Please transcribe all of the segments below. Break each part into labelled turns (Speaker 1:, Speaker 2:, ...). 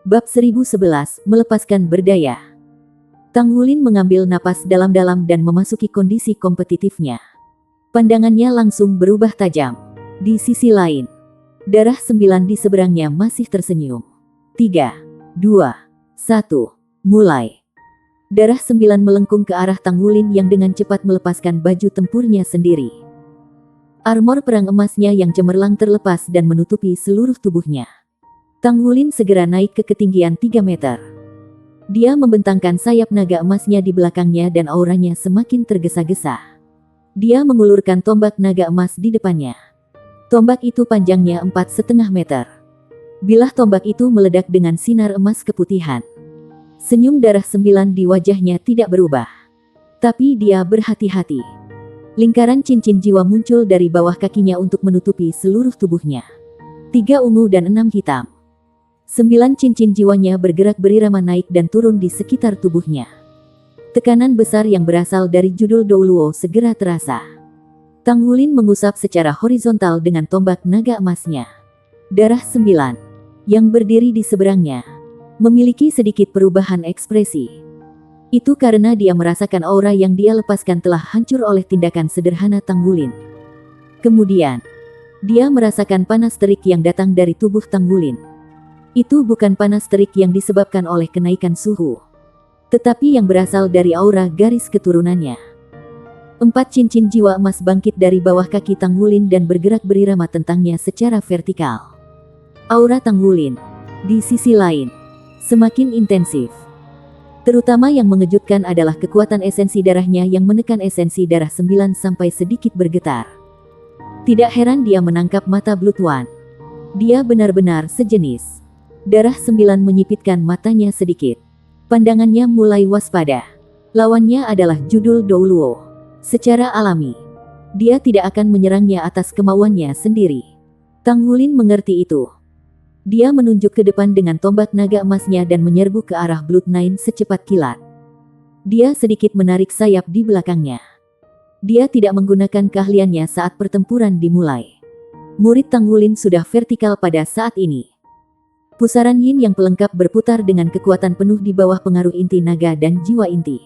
Speaker 1: Bab 1011, melepaskan berdaya. Tang Wulin mengambil napas dalam-dalam dan memasuki kondisi kompetitifnya. Pandangannya langsung berubah tajam. Di sisi lain, darah 9 di seberangnya masih tersenyum. 3, 2, 1, mulai. Darah 9 melengkung ke arah Tang Wulin yang dengan cepat melepaskan baju tempurnya sendiri. Armor perang emasnya yang cemerlang terlepas dan menutupi seluruh tubuhnya. Tang Wulin segera naik ke ketinggian 3 meter. Dia membentangkan sayap naga emasnya di belakangnya dan auranya semakin tergesa-gesa. Dia mengulurkan tombak naga emas di depannya. Tombak itu panjangnya 4,5 meter. Bilah tombak itu meledak dengan sinar emas keputihan. Senyum darah 9 di wajahnya tidak berubah. Tapi dia berhati-hati. Lingkaran cincin jiwa muncul dari bawah kakinya untuk menutupi seluruh tubuhnya. 3 ungu dan 6 hitam. 9 cincin jiwanya bergerak berirama naik dan turun di sekitar tubuhnya. Tekanan besar yang berasal dari judul Douluo segera terasa. Tang Wulin mengusap secara horizontal dengan tombak naga emasnya. Darah 9, yang berdiri di seberangnya, memiliki sedikit perubahan ekspresi. Itu karena dia merasakan aura yang dia lepaskan telah hancur oleh tindakan sederhana Tang Wulin. Kemudian, dia merasakan panas terik yang datang dari tubuh Tang Wulin. Itu bukan panas terik yang disebabkan oleh kenaikan suhu, tetapi yang berasal dari aura garis keturunannya. 4 cincin jiwa emas bangkit dari bawah kaki Tang Wulin dan bergerak berirama tentangnya secara vertikal. Aura Tang Wulin, di sisi lain, semakin intensif. Terutama yang mengejutkan adalah kekuatan esensi darahnya yang menekan esensi darah 9 sampai sedikit bergetar. Tidak heran dia menangkap mata Blood One. Dia benar-benar sejenis. Darah 9 menyipitkan matanya sedikit. Pandangannya mulai waspada. Lawannya adalah judul Douluo. Secara alami, dia tidak akan menyerangnya atas kemauannya sendiri. Tang Wulin mengerti itu. Dia menunjuk ke depan dengan tombak naga emasnya dan menyerbu ke arah Blood Nine secepat kilat. Dia sedikit menarik sayap di belakangnya. Dia tidak menggunakan keahliannya saat pertempuran dimulai. Murid Tang Wulin sudah vertikal pada saat ini. Pusaran yin yang pelengkap berputar dengan kekuatan penuh di bawah pengaruh inti naga dan jiwa inti.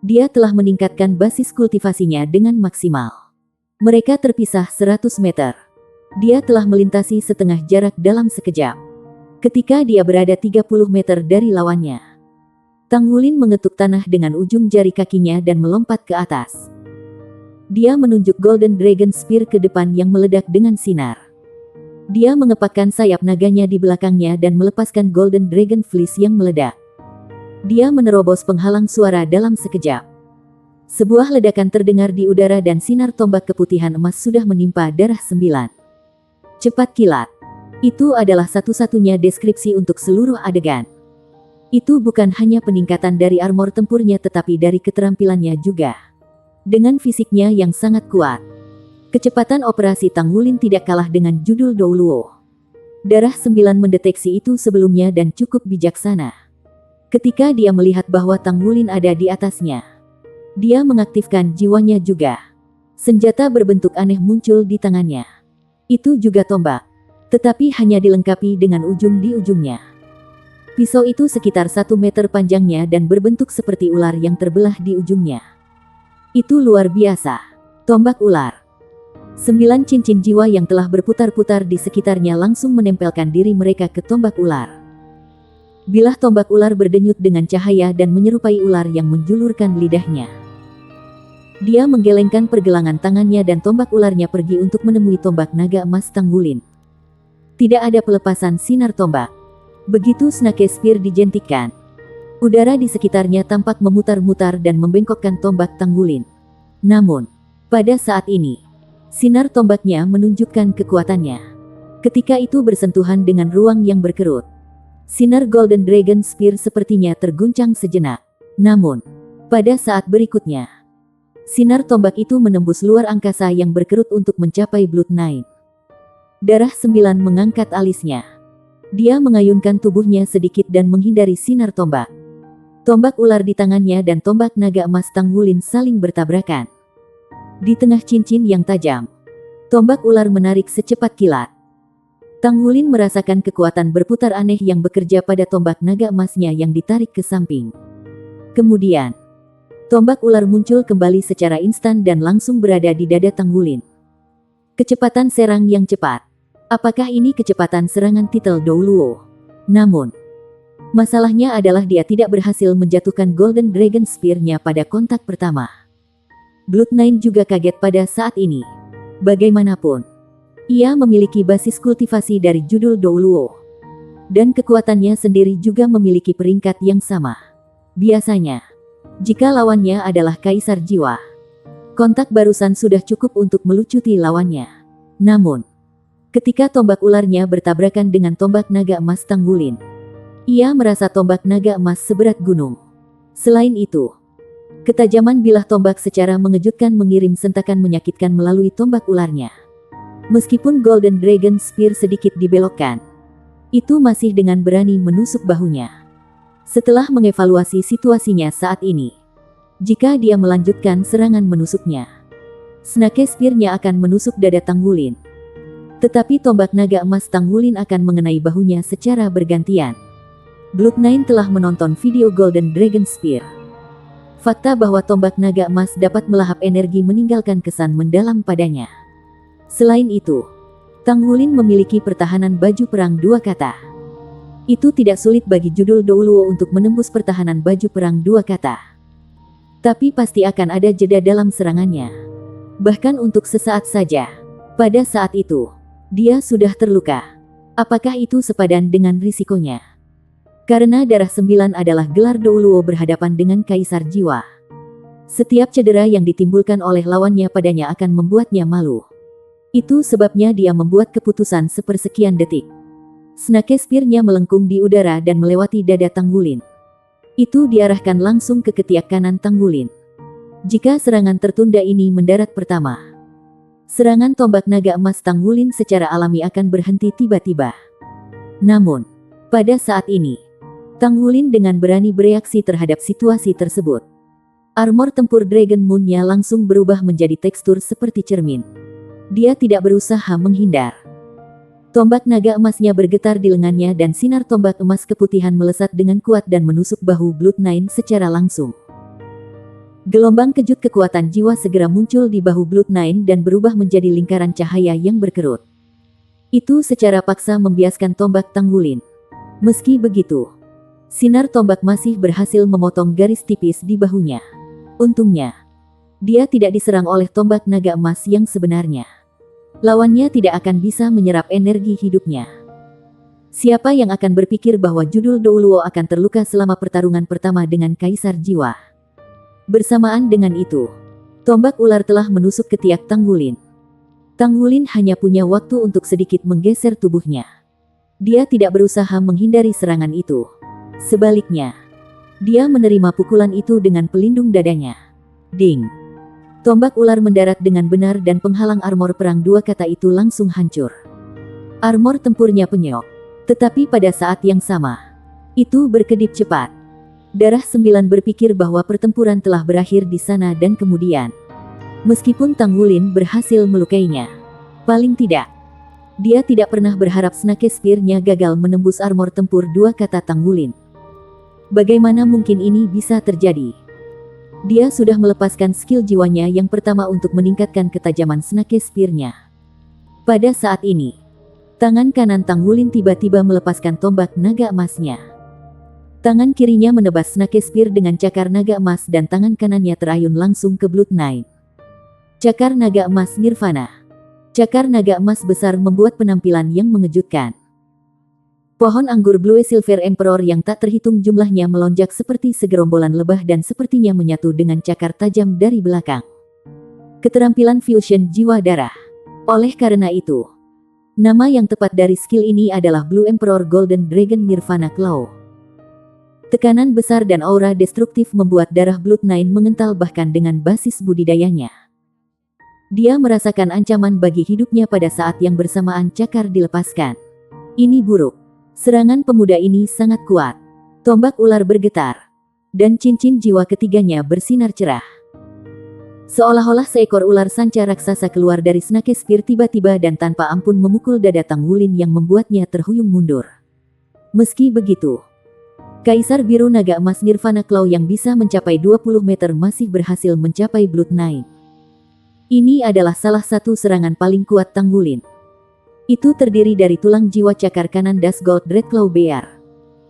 Speaker 1: Dia telah meningkatkan basis kultivasinya dengan maksimal. Mereka terpisah 100 meter. Dia telah melintasi setengah jarak dalam sekejap. Ketika dia berada 30 meter dari lawannya, Tang Wulin mengetuk tanah dengan ujung jari kakinya dan melompat ke atas. Dia menunjuk Golden Dragon Spear ke depan yang meledak dengan sinar. Dia mengepakkan sayap naganya di belakangnya dan melepaskan Golden Dragon Fleece yang meledak. Dia menerobos penghalang suara dalam sekejap. Sebuah ledakan terdengar di udara dan sinar tombak keputihan emas sudah menimpa darah 9. Cepat kilat. Itu adalah satu-satunya deskripsi untuk seluruh adegan. Itu bukan hanya peningkatan dari armor tempurnya tetapi dari keterampilannya juga. Dengan fisiknya yang sangat kuat, kecepatan operasi Tang Wulin tidak kalah dengan judul Douluo. Darah 9 mendeteksi itu sebelumnya dan cukup bijaksana. Ketika dia melihat bahwa Tang Wulin ada di atasnya, dia mengaktifkan jiwanya juga. Senjata berbentuk aneh muncul di tangannya. Itu juga tombak, tetapi hanya dilengkapi dengan ujung di ujungnya. Pisau itu sekitar 1 meter panjangnya dan berbentuk seperti ular yang terbelah di ujungnya. Itu luar biasa. Tombak ular. 9 cincin jiwa yang telah berputar-putar di sekitarnya langsung menempelkan diri mereka ke tombak ular. Bilah tombak ular berdenyut dengan cahaya dan menyerupai ular yang menjulurkan lidahnya. Dia menggelengkan pergelangan tangannya dan tombak ularnya pergi untuk menemui tombak naga emas Tang Wulin. Tidak ada pelepasan sinar tombak. Begitu Snake Spear dijentikkan, udara di sekitarnya tampak memutar-mutar dan membengkokkan tombak Tang Wulin. Namun, pada saat ini, sinar tombaknya menunjukkan kekuatannya. Ketika itu bersentuhan dengan ruang yang berkerut, sinar Golden Dragon Spear sepertinya terguncang sejenak. Namun, pada saat berikutnya, sinar tombak itu menembus luar angkasa yang berkerut untuk mencapai Blood Nine. Darah 9 mengangkat alisnya. Dia mengayunkan tubuhnya sedikit dan menghindari sinar tombak. Tombak ular di tangannya dan tombak naga emas Tang Wulin saling bertabrakan. Di tengah cincin yang tajam, tombak ular menarik secepat kilat. Tang Wulin merasakan kekuatan berputar aneh yang bekerja pada tombak naga emasnya yang ditarik ke samping. Kemudian, tombak ular muncul kembali secara instan dan langsung berada di dada Tang Wulin. Kecepatan serang yang cepat. Apakah ini kecepatan serangan titel Douluo? Namun, masalahnya adalah dia tidak berhasil menjatuhkan Golden Dragon Spear-nya pada kontak pertama. Blood9 juga kaget pada saat ini. Bagaimanapun, ia memiliki basis kultivasi dari judul Douluo. Dan kekuatannya sendiri juga memiliki peringkat yang sama. Biasanya, jika lawannya adalah Kaisar Jiwa, kontak barusan sudah cukup untuk melucuti lawannya. Namun, ketika tombak ularnya bertabrakan dengan tombak naga emas Tang Wulin, ia merasa tombak naga emas seberat gunung. Selain itu, ketajaman bilah tombak secara mengejutkan mengirim sentakan menyakitkan melalui tombak ularnya. Meskipun Golden Dragon Spear sedikit dibelokkan, itu masih dengan berani menusuk bahunya. Setelah mengevaluasi situasinya saat ini, jika dia melanjutkan serangan menusuknya, Snake Spear-nya akan menusuk dada Tang Wulin. Tetapi tombak naga emas Tang Wulin akan mengenai bahunya secara bergantian. Blood9 telah menonton video Golden Dragon Spear. Fakta bahwa tombak naga emas dapat melahap energi meninggalkan kesan mendalam padanya. Selain itu, Tang Wulin memiliki pertahanan baju perang 2 kata. Itu tidak sulit bagi judul Douluo untuk menembus pertahanan baju perang 2 kata. Tapi pasti akan ada jeda dalam serangannya. Bahkan untuk sesaat saja. Pada saat itu, dia sudah terluka. Apakah itu sepadan dengan risikonya? Karena darah 9 adalah gelar Douluo berhadapan dengan Kaisar Jiwa. Setiap cedera yang ditimbulkan oleh lawannya padanya akan membuatnya malu. Itu sebabnya dia membuat keputusan sepersekian detik. Snake Spear-nya melengkung di udara dan melewati dada Tang Wulin. Itu diarahkan langsung ke ketiak kanan Tang Wulin. Jika serangan tertunda ini mendarat pertama, serangan tombak naga emas Tang Wulin secara alami akan berhenti tiba-tiba. Namun, pada saat ini, Tang Wulin dengan berani bereaksi terhadap situasi tersebut. Armor tempur Dragon Moon-nya langsung berubah menjadi tekstur seperti cermin. Dia tidak berusaha menghindar. Tombak naga emasnya bergetar di lengannya dan sinar tombak emas keputihan melesat dengan kuat dan menusuk bahu Blood9 secara langsung. Gelombang kejut kekuatan jiwa segera muncul di bahu Blood9 dan berubah menjadi lingkaran cahaya yang berkerut. Itu secara paksa membiaskan tombak Tang Wulin. Meski begitu, sinar tombak masih berhasil memotong garis tipis di bahunya. Untungnya, dia tidak diserang oleh tombak naga emas yang sebenarnya. Lawannya tidak akan bisa menyerap energi hidupnya. Siapa yang akan berpikir bahwa judul Douluo akan terluka selama pertarungan pertama dengan Kaisar Jiwa? Bersamaan dengan itu, tombak ular telah menusuk ketiak Tang Wulin. Tang Wulin hanya punya waktu untuk sedikit menggeser tubuhnya. Dia tidak berusaha menghindari serangan itu. Sebaliknya, dia menerima pukulan itu dengan pelindung dadanya. Ding! Tombak ular mendarat dengan benar dan penghalang armor perang 2 kata itu langsung hancur. Armor tempurnya penyok. Tetapi pada saat yang sama, itu berkedip cepat. Darah 9 berpikir bahwa pertempuran telah berakhir di sana dan kemudian, meskipun Tang Wulin berhasil melukainya, paling tidak, dia tidak pernah berharap Snake Spear-nya gagal menembus armor tempur 2 kata Tang Wulin. Bagaimana mungkin ini bisa terjadi? Dia sudah melepaskan skill jiwanya yang pertama untuk meningkatkan ketajaman Snake Spear-nya. Pada saat ini, tangan kanan Tang Wulin tiba-tiba melepaskan tombak naga emasnya. Tangan kirinya menebas Snake Spear dengan cakar naga emas dan tangan kanannya terayun langsung ke Blood9. Cakar naga emas Nirvana. Cakar naga emas besar membuat penampilan yang mengejutkan. Pohon anggur Blue Silver Emperor yang tak terhitung jumlahnya melonjak seperti segerombolan lebah dan sepertinya menyatu dengan cakar tajam dari belakang. Keterampilan fusion jiwa darah. Oleh karena itu, nama yang tepat dari skill ini adalah Blue Emperor Golden Dragon Nirvana Claw. Tekanan besar dan aura destruktif membuat darah Blood9 mengental bahkan dengan basis budidayanya. Dia merasakan ancaman bagi hidupnya pada saat yang bersamaan cakar dilepaskan. Ini buruk. Serangan pemuda ini sangat kuat. Tombak ular bergetar. Dan cincin jiwa ketiganya bersinar cerah. Seolah-olah seekor ular sanca raksasa keluar dari Snake Spear tiba-tiba dan tanpa ampun memukul dada Tang Wulin yang membuatnya terhuyung mundur. Meski begitu, Kaisar Biru Naga Emas Nirvana Claw yang bisa mencapai 20 meter masih berhasil mencapai Blood Nine. Ini adalah salah satu serangan paling kuat Tang Wulin. Itu terdiri dari tulang jiwa cakar kanan Das Gold Dreadclaw Bear,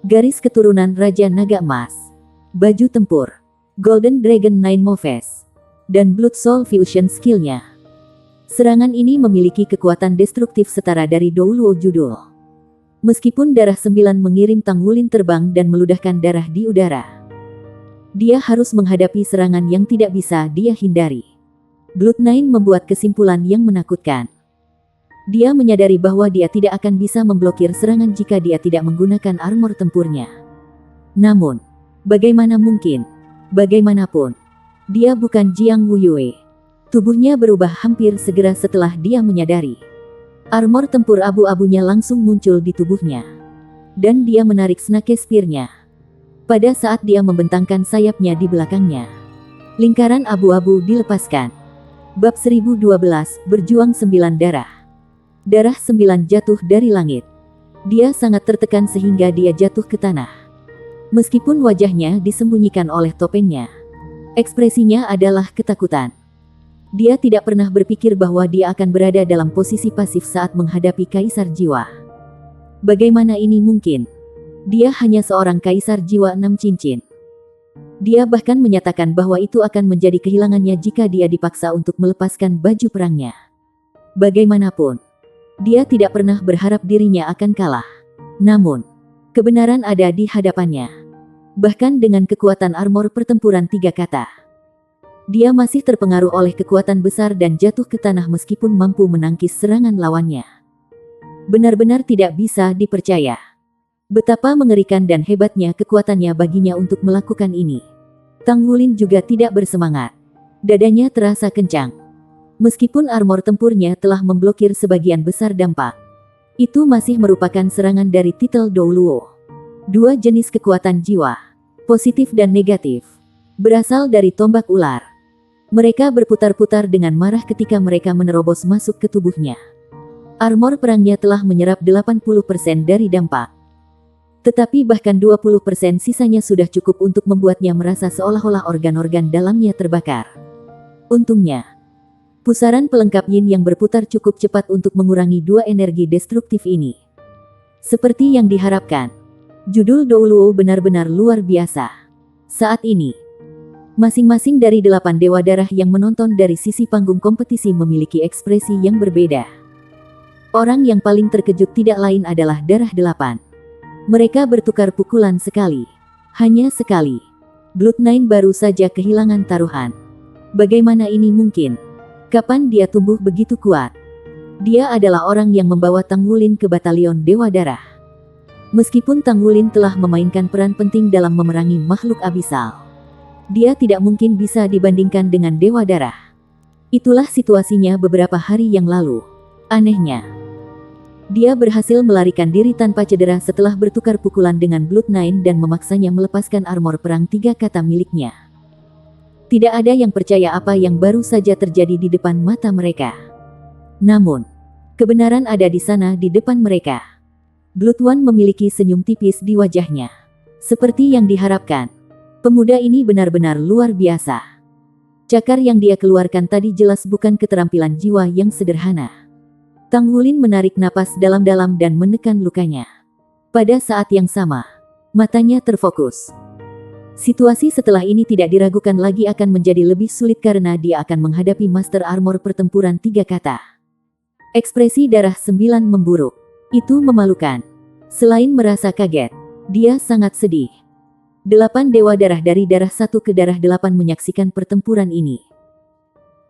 Speaker 1: garis keturunan Raja Naga Emas, baju tempur, Golden Dragon Nine Moves, dan Blood Soul Fusion skill-nya. Serangan ini memiliki kekuatan destruktif setara dari Douluo Judul. Meskipun darah 9 mengirim Tang Wulin terbang dan meludahkan darah di udara, dia harus menghadapi serangan yang tidak bisa dia hindari. Blood Nine membuat kesimpulan yang menakutkan. Dia menyadari bahwa dia tidak akan bisa memblokir serangan jika dia tidak menggunakan armor tempurnya. Namun, bagaimana mungkin? Bagaimanapun, dia bukan Jiang Wuyue. Tubuhnya berubah hampir segera setelah dia menyadari. Armor tempur abu-abunya langsung muncul di tubuhnya. Dan dia menarik Snake Spear-nya. Pada saat dia membentangkan sayapnya di belakangnya, lingkaran abu-abu dilepaskan. Bab 1012, Berjuang 9 Darah. Darah 9 jatuh dari langit. Dia sangat tertekan sehingga dia jatuh ke tanah. Meskipun wajahnya disembunyikan oleh topengnya, ekspresinya adalah ketakutan. Dia tidak pernah berpikir bahwa dia akan berada dalam posisi pasif saat menghadapi Kaisar Jiwa. Bagaimana ini mungkin? Dia hanya seorang Kaisar Jiwa 6 cincin. Dia bahkan menyatakan bahwa itu akan menjadi kehilangannya jika dia dipaksa untuk melepaskan baju perangnya. Bagaimanapun, dia tidak pernah berharap dirinya akan kalah. Namun, kebenaran ada di hadapannya. Bahkan dengan kekuatan armor pertempuran 3 kata, dia masih terpengaruh oleh kekuatan besar dan jatuh ke tanah meskipun mampu menangkis serangan lawannya. Benar-benar tidak bisa dipercaya. Betapa mengerikan dan hebatnya kekuatannya baginya untuk melakukan ini. Tang Wulin juga tidak bersemangat. Dadanya terasa kencang. Meskipun armor tempurnya telah memblokir sebagian besar dampak, itu masih merupakan serangan dari titel Douluo. 2 jenis kekuatan jiwa, positif dan negatif, berasal dari tombak ular. Mereka berputar-putar dengan marah ketika mereka menerobos masuk ke tubuhnya. Armor perangnya telah menyerap 80% dari dampak. Tetapi bahkan 20% sisanya sudah cukup untuk membuatnya merasa seolah-olah organ-organ dalamnya terbakar. Untungnya, pusaran pelengkap yin yang berputar cukup cepat untuk mengurangi 2 energi destruktif ini. Seperti yang diharapkan, judul Douluo benar-benar luar biasa. Saat ini, masing-masing dari 8 Dewa Darah yang menonton dari sisi panggung kompetisi memiliki ekspresi yang berbeda. Orang yang paling terkejut tidak lain adalah Darah 8. Mereka bertukar pukulan sekali. Hanya sekali. Blood Nine baru saja kehilangan taruhan. Bagaimana ini mungkin? Kapan dia tumbuh begitu kuat? Dia adalah orang yang membawa Tang Wulin ke batalion Dewa Darah. Meskipun Tang Wulin telah memainkan peran penting dalam memerangi makhluk abisal, dia tidak mungkin bisa dibandingkan dengan Dewa Darah. Itulah situasinya beberapa hari yang lalu. Anehnya, dia berhasil melarikan diri tanpa cedera setelah bertukar pukulan dengan Blood Nine dan memaksanya melepaskan armor perang 3 kata miliknya. Tidak ada yang percaya apa yang baru saja terjadi di depan mata mereka. Namun, kebenaran ada di sana di depan mereka. Blood One memiliki senyum tipis di wajahnya. Seperti yang diharapkan, pemuda ini benar-benar luar biasa. Cakar yang dia keluarkan tadi jelas bukan keterampilan jiwa yang sederhana. Tang Wulin menarik napas dalam-dalam dan menekan lukanya. Pada saat yang sama, matanya terfokus. Situasi setelah ini tidak diragukan lagi akan menjadi lebih sulit karena dia akan menghadapi Master Armor pertempuran 3 kata. Ekspresi Darah 9 memburuk. Itu memalukan. Selain merasa kaget, dia sangat sedih. 8 Dewa Darah dari Darah 1 ke Darah 8 menyaksikan pertempuran ini.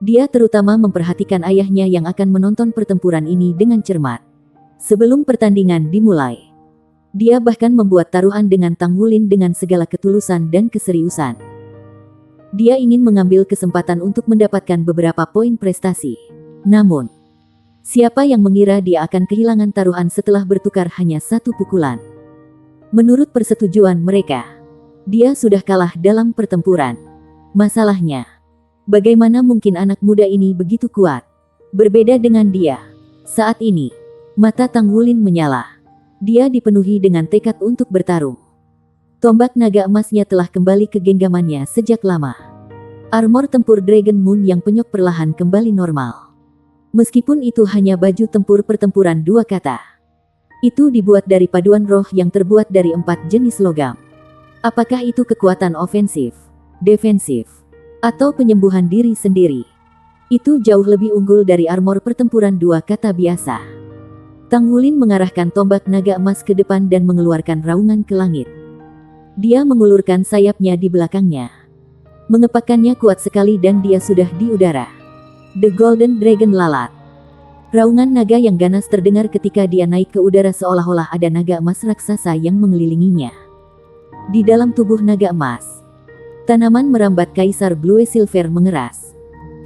Speaker 1: Dia terutama memperhatikan ayahnya yang akan menonton pertempuran ini dengan cermat. Sebelum pertandingan dimulai, dia bahkan membuat taruhan dengan Tang Wulin dengan segala ketulusan dan keseriusan. Dia ingin mengambil kesempatan untuk mendapatkan beberapa poin prestasi. Namun, siapa yang mengira dia akan kehilangan taruhan setelah bertukar hanya 1 pukulan? Menurut persetujuan mereka, dia sudah kalah dalam pertempuran. Masalahnya, Bagaimana mungkin anak muda ini begitu kuat? Berbeda dengan dia. Saat ini, mata Tang Wulin menyala. Dia dipenuhi dengan tekad untuk bertarung. Tombak naga emasnya telah kembali ke genggamannya sejak lama. Armor tempur Dragon Moon yang penyok perlahan kembali normal. Meskipun itu hanya baju tempur pertempuran 2 kata. Itu dibuat dari paduan roh yang terbuat dari 4 jenis logam. Apakah itu kekuatan ofensif, defensif, atau penyembuhan diri sendiri? Itu jauh lebih unggul dari armor pertempuran 2 kata biasa. Tang Wulin mengarahkan tombak naga emas ke depan dan mengeluarkan raungan ke langit. Dia mengulurkan sayapnya di belakangnya. Mengepakkannya kuat sekali dan dia sudah di udara. The Golden Dragon lalat. Raungan naga yang ganas terdengar ketika dia naik ke udara seolah-olah ada naga emas raksasa yang mengelilinginya. Di dalam tubuh naga emas, tanaman merambat Kaisar Blue Silver mengeras.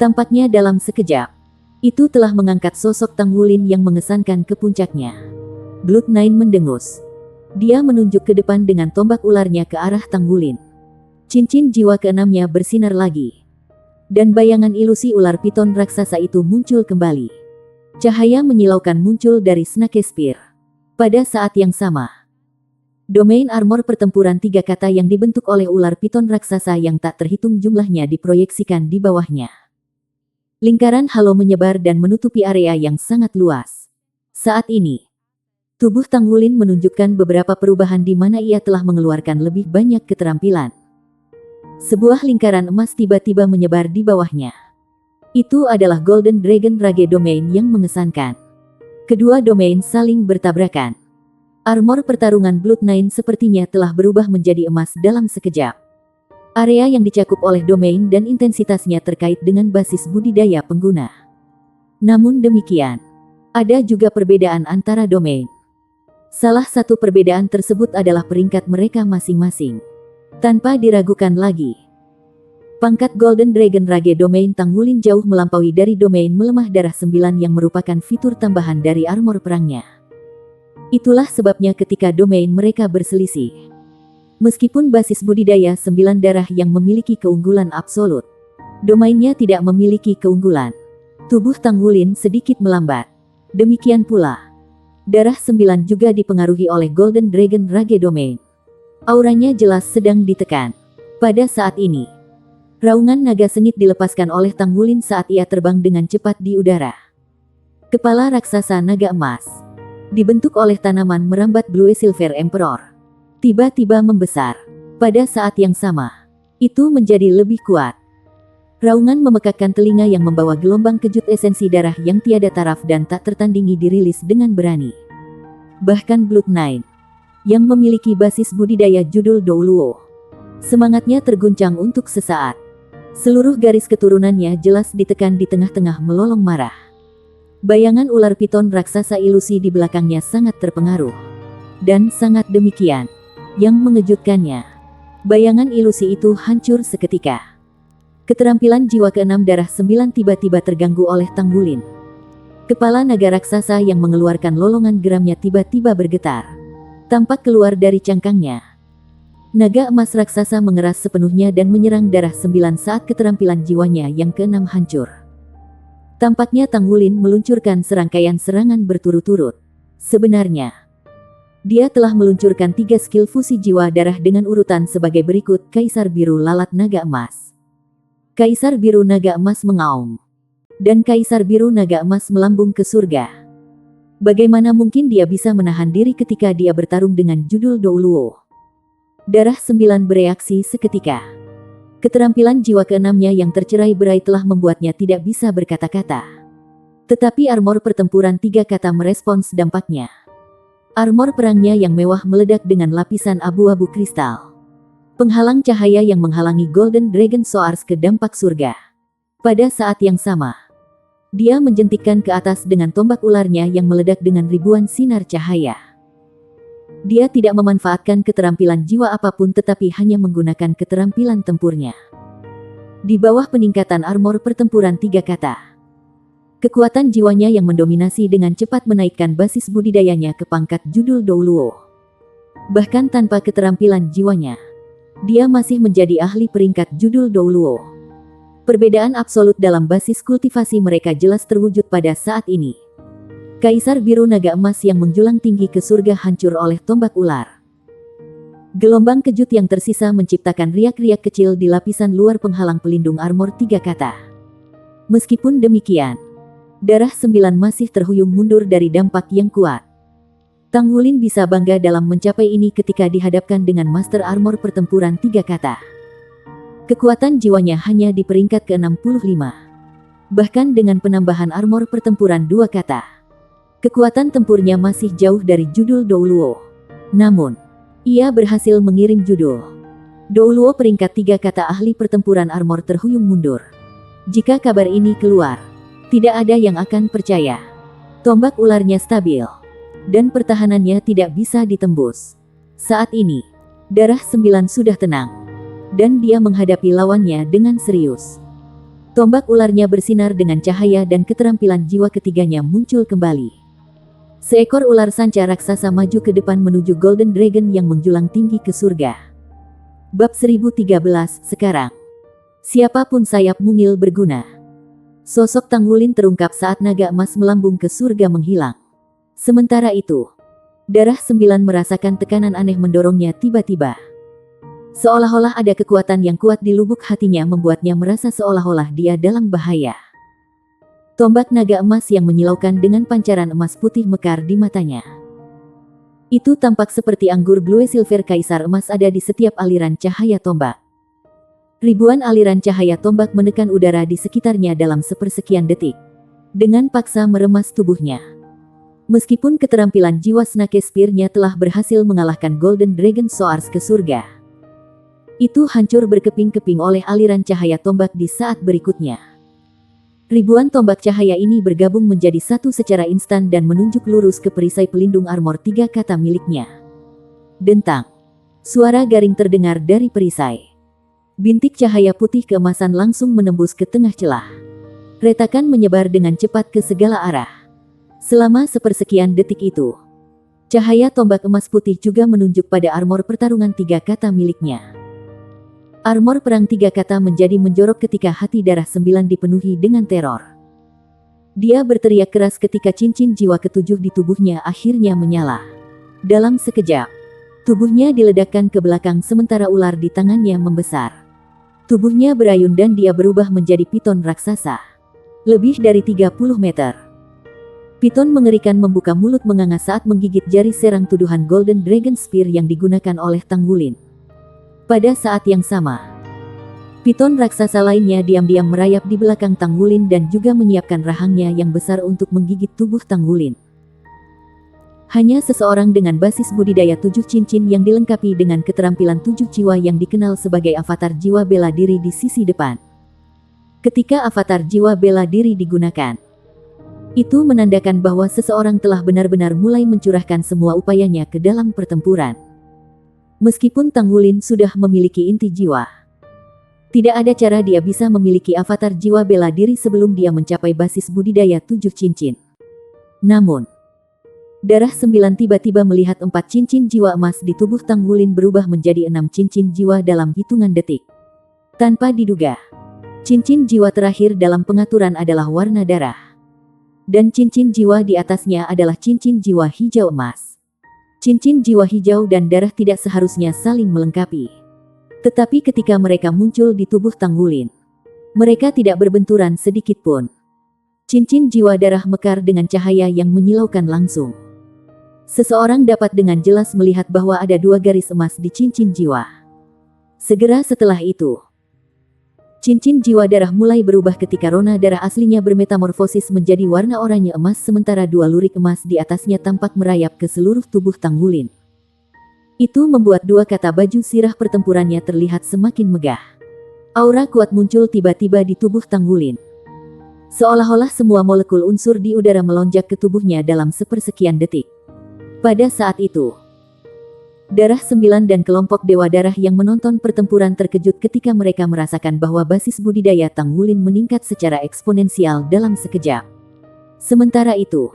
Speaker 1: Tampaknya dalam sekejap, itu telah mengangkat sosok Tang Wulin yang mengesankan ke puncaknya. Blood Nine mendengus. Dia menunjuk ke depan dengan tombak ularnya ke arah Tang Wulin. Cincin jiwa keenamnya bersinar lagi. Dan bayangan ilusi ular piton raksasa itu muncul kembali. Cahaya menyilaukan muncul dari Snake Spear. Pada saat yang sama, domain armor pertempuran 3 kata yang dibentuk oleh ular piton raksasa yang tak terhitung jumlahnya diproyeksikan di bawahnya. Lingkaran halo menyebar dan menutupi area yang sangat luas. Saat ini, tubuh Tang Wulin menunjukkan beberapa perubahan di mana ia telah mengeluarkan lebih banyak keterampilan. Sebuah lingkaran emas tiba-tiba menyebar di bawahnya. Itu adalah Golden Dragon Rage Domain yang mengesankan. Kedua domain saling bertabrakan. Armor pertarungan Blood Nine sepertinya telah berubah menjadi emas dalam sekejap. Area yang dicakup oleh domain dan intensitasnya terkait dengan basis budidaya pengguna. Namun demikian, ada juga perbedaan antara domain. Salah satu perbedaan tersebut adalah peringkat mereka masing-masing. Tanpa diragukan lagi, pangkat Golden Dragon Rage Domain Tang Wulin jauh melampaui dari domain melemah darah 9 yang merupakan fitur tambahan dari armor perangnya. Itulah sebabnya ketika domain mereka berselisih. Meskipun basis budidaya 9 darah yang memiliki keunggulan absolut, domainnya tidak memiliki keunggulan. Tubuh Tang Wulin sedikit melambat. Demikian pula, darah 9 juga dipengaruhi oleh Golden Dragon Rage Domain. Auranya jelas sedang ditekan. Pada saat ini, raungan naga sengit dilepaskan oleh Tang Wulin saat ia terbang dengan cepat di udara. Kepala raksasa naga emas, dibentuk oleh tanaman merambat Blue Silver Emperor, tiba-tiba membesar. Pada saat yang sama, itu menjadi lebih kuat. Raungan memekakkan telinga yang membawa gelombang kejut esensi darah yang tiada taraf dan tak tertandingi dirilis dengan berani. Bahkan Blood Nine, yang memiliki basis budidaya judul Douluo, semangatnya terguncang untuk sesaat. Seluruh garis keturunannya jelas ditekan di tengah-tengah melolong marah. Bayangan ular piton raksasa ilusi di belakangnya sangat terpengaruh. Dan sangat demikian. Yang mengejutkannya, bayangan ilusi itu hancur seketika. Keterampilan jiwa keenam darah 9 tiba-tiba terganggu oleh Tang Wulin. Kepala naga raksasa yang mengeluarkan lolongan geramnya tiba-tiba bergetar. Tampak keluar dari cangkangnya. Naga emas raksasa mengeras sepenuhnya dan menyerang darah 9 saat keterampilan jiwanya yang keenam hancur. Tampaknya Tang Wulin meluncurkan serangkaian serangan berturut-turut. Sebenarnya, dia telah meluncurkan 3 skill fusi jiwa darah dengan urutan sebagai berikut: Kaisar Biru Lalat Naga Emas, Kaisar Biru Naga Emas mengaum, dan Kaisar Biru Naga Emas melambung ke surga. Bagaimana mungkin dia bisa menahan diri ketika dia bertarung dengan judul Douluo? Darah 9 bereaksi seketika. Keterampilan jiwa keenamnya yang tercerai-berai telah membuatnya tidak bisa berkata-kata. Tetapi armor pertempuran 3 kata merespons dampaknya. Armor perangnya yang mewah meledak dengan lapisan abu-abu kristal. Penghalang cahaya yang menghalangi Golden Dragon Swords ke dampak surga. Pada saat yang sama, dia menjentikkan ke atas dengan tombak ularnya yang meledak dengan ribuan sinar cahaya. Dia tidak memanfaatkan keterampilan jiwa apapun tetapi hanya menggunakan keterampilan tempurnya. Di bawah peningkatan armor pertempuran 3 kata, kekuatan jiwanya yang mendominasi dengan cepat menaikkan basis budidayanya ke pangkat judul Douluo. Bahkan tanpa keterampilan jiwanya, dia masih menjadi ahli peringkat judul Douluo. Perbedaan absolut dalam basis kultivasi mereka jelas terwujud pada saat ini. Kaisar Biru Naga Emas yang menjulang tinggi ke surga hancur oleh tombak ular. Gelombang kejut yang tersisa menciptakan riak-riak kecil di lapisan luar penghalang pelindung armor 3 kata. Meskipun demikian, darah 9 masih terhuyung mundur dari dampak yang kuat. Tang Wulin bisa bangga dalam mencapai ini ketika dihadapkan dengan Master Armor pertempuran 3 kata. Kekuatan jiwanya hanya di peringkat ke-65. Bahkan dengan penambahan armor pertempuran 2 kata, kekuatan tempurnya masih jauh dari judul Douluo. Namun, ia berhasil mengirim judul Douluo peringkat 3 kata ahli pertempuran armor terhuyung mundur. Jika kabar ini keluar, tidak ada yang akan percaya. Tombak ularnya stabil, dan pertahanannya tidak bisa ditembus. Saat ini, darah 9 sudah tenang, dan dia menghadapi lawannya dengan serius. Tombak ularnya bersinar dengan cahaya dan keterampilan jiwa ketiganya muncul kembali. Seekor ular sanca raksasa maju ke depan menuju Golden Dragon yang menjulang tinggi ke surga. Bab 1013 sekarang. Siapapun sayap mungil berguna. Sosok Tang Wulin terungkap saat naga emas melambung ke surga menghilang. Sementara itu, darah 9 merasakan tekanan aneh mendorongnya tiba-tiba. Seolah-olah ada kekuatan yang kuat di lubuk hatinya membuatnya merasa seolah-olah dia dalam bahaya. Tombak naga emas yang menyilaukan dengan pancaran emas putih mekar di matanya. Itu tampak seperti anggur blue silver kaisar emas ada di setiap aliran cahaya tombak. Ribuan aliran cahaya tombak menekan udara di sekitarnya dalam sepersekian detik. Dengan paksa meremas tubuhnya. Meskipun keterampilan jiwa Snake Spear-nya telah berhasil mengalahkan Golden Dragon Soars ke surga, itu hancur berkeping-keping oleh aliran cahaya tombak di saat berikutnya. Ribuan tombak cahaya ini bergabung menjadi satu secara instan dan menunjuk lurus ke perisai pelindung armor 3 kata miliknya. Dentang. Suara garing terdengar dari perisai. Bintik cahaya putih keemasan langsung menembus ke tengah celah. Retakan menyebar dengan cepat ke segala arah. Selama sepersekian detik itu, cahaya tombak emas putih juga menunjuk pada armor pertarungan 3 kata miliknya. Armor perang 3 kata menjadi menjorok ketika hati darah 9 dipenuhi dengan teror. Dia berteriak keras ketika cincin jiwa ketujuh di tubuhnya akhirnya menyala. Dalam sekejap, tubuhnya diledakkan ke belakang sementara ular di tangannya membesar. Tubuhnya berayun dan dia berubah menjadi piton raksasa. Lebih dari 30 meter. Piton mengerikan membuka mulut menganga saat menggigit jari serang tuduhan Golden Dragon Spear yang digunakan oleh Tang Wulin. Pada saat yang sama, piton raksasa lainnya diam-diam merayap di belakang Tang Wulin dan juga menyiapkan rahangnya yang besar untuk menggigit tubuh Tang Wulin. Hanya seseorang dengan basis budidaya 7 cincin yang dilengkapi dengan keterampilan 7 jiwa yang dikenal sebagai avatar jiwa bela diri di sisi depan. Ketika avatar jiwa bela diri digunakan, itu menandakan bahwa seseorang telah benar-benar mulai mencurahkan semua upayanya ke dalam pertempuran. Meskipun Tang Wulin sudah memiliki inti jiwa, tidak ada cara dia bisa memiliki avatar jiwa bela diri sebelum dia mencapai basis budidaya 7 cincin. Namun, darah 9 tiba-tiba melihat 4 cincin jiwa emas di tubuh Tang Wulin berubah menjadi 6 cincin jiwa dalam hitungan detik. Tanpa diduga, cincin jiwa terakhir dalam pengaturan adalah warna darah. Dan cincin jiwa di atasnya adalah cincin jiwa hijau emas. Cincin jiwa hijau dan darah tidak seharusnya saling melengkapi. Tetapi ketika mereka muncul di tubuh Tang Wulin, mereka tidak berbenturan sedikit pun. Cincin jiwa darah mekar dengan cahaya yang menyilaukan langsung. Seseorang dapat dengan jelas melihat bahwa ada 2 garis emas di cincin jiwa. Segera setelah itu, cincin jiwa darah mulai berubah ketika rona darah aslinya bermetamorfosis menjadi warna oranye emas sementara 2 lurik emas di atasnya tampak merayap ke seluruh tubuh Tang Wulin. Itu membuat 2 kata baju sirah pertempurannya terlihat semakin megah. Aura kuat muncul tiba-tiba di tubuh Tang Wulin. Seolah-olah semua molekul unsur di udara melonjak ke tubuhnya dalam sepersekian detik. Pada saat itu, Darah 9 dan kelompok Dewa Darah yang menonton pertempuran terkejut ketika mereka merasakan bahwa basis budidaya Tang Wulin meningkat secara eksponensial dalam sekejap. Sementara itu,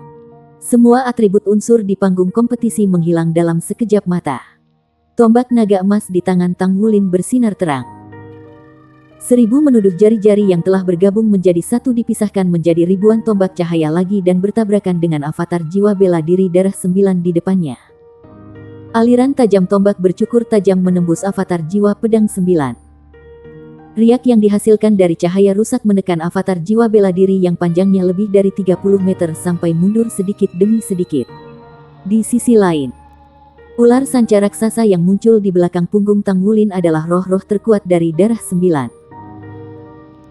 Speaker 1: semua atribut unsur di panggung kompetisi menghilang dalam sekejap mata. Tombak naga emas di tangan Tang Wulin bersinar terang. Seribu menuduh jari-jari yang telah bergabung menjadi satu dipisahkan menjadi ribuan tombak cahaya lagi dan bertabrakan dengan avatar jiwa bela diri darah 9 di depannya. Aliran tajam tombak bercukur tajam menembus avatar jiwa pedang 9. Riak yang dihasilkan dari cahaya rusak menekan avatar jiwa bela diri yang panjangnya lebih dari 30 meter sampai mundur sedikit demi sedikit. Di sisi lain, ular sanca raksasa yang muncul di belakang punggung Tang Wulin adalah roh-roh terkuat dari darah 9.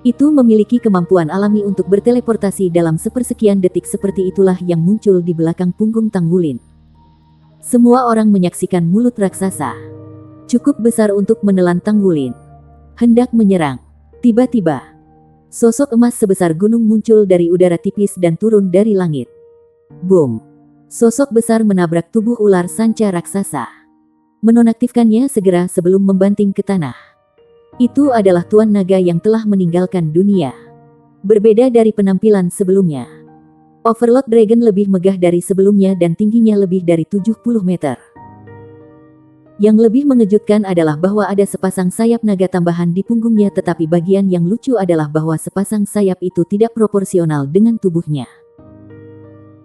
Speaker 1: Itu memiliki kemampuan alami untuk berteleportasi dalam sepersekian detik, seperti itulah yang muncul di belakang punggung Tang Wulin. Semua orang menyaksikan mulut raksasa cukup besar untuk menelan Tang Wulin. Hendak menyerang. Tiba-tiba, sosok emas sebesar gunung muncul dari udara tipis dan turun dari langit. Boom! Sosok besar menabrak tubuh ular sanca raksasa, menonaktifkannya segera sebelum membanting ke tanah. Itu adalah Tuan Naga yang telah meninggalkan dunia. Berbeda dari penampilan sebelumnya, Overlord Dragon lebih megah dari sebelumnya dan tingginya lebih dari 70 meter. Yang lebih mengejutkan adalah bahwa ada sepasang sayap naga tambahan di punggungnya, tetapi bagian yang lucu adalah bahwa sepasang sayap itu tidak proporsional dengan tubuhnya.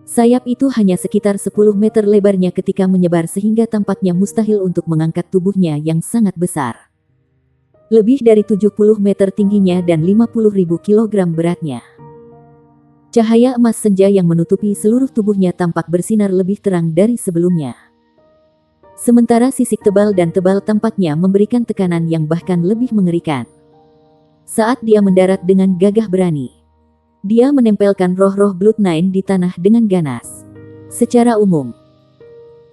Speaker 1: Sayap itu hanya sekitar 10 meter lebarnya ketika menyebar sehingga tampaknya mustahil untuk mengangkat tubuhnya yang sangat besar. Lebih dari 70 meter tingginya dan 50.000 kilogram beratnya. Cahaya emas senja yang menutupi seluruh tubuhnya tampak bersinar lebih terang dari sebelumnya. Sementara sisik tebal dan tebal tampaknya memberikan tekanan yang bahkan lebih mengerikan. Saat dia mendarat dengan gagah berani, dia menempelkan roh-roh Blood Nine di tanah dengan ganas. Secara umum,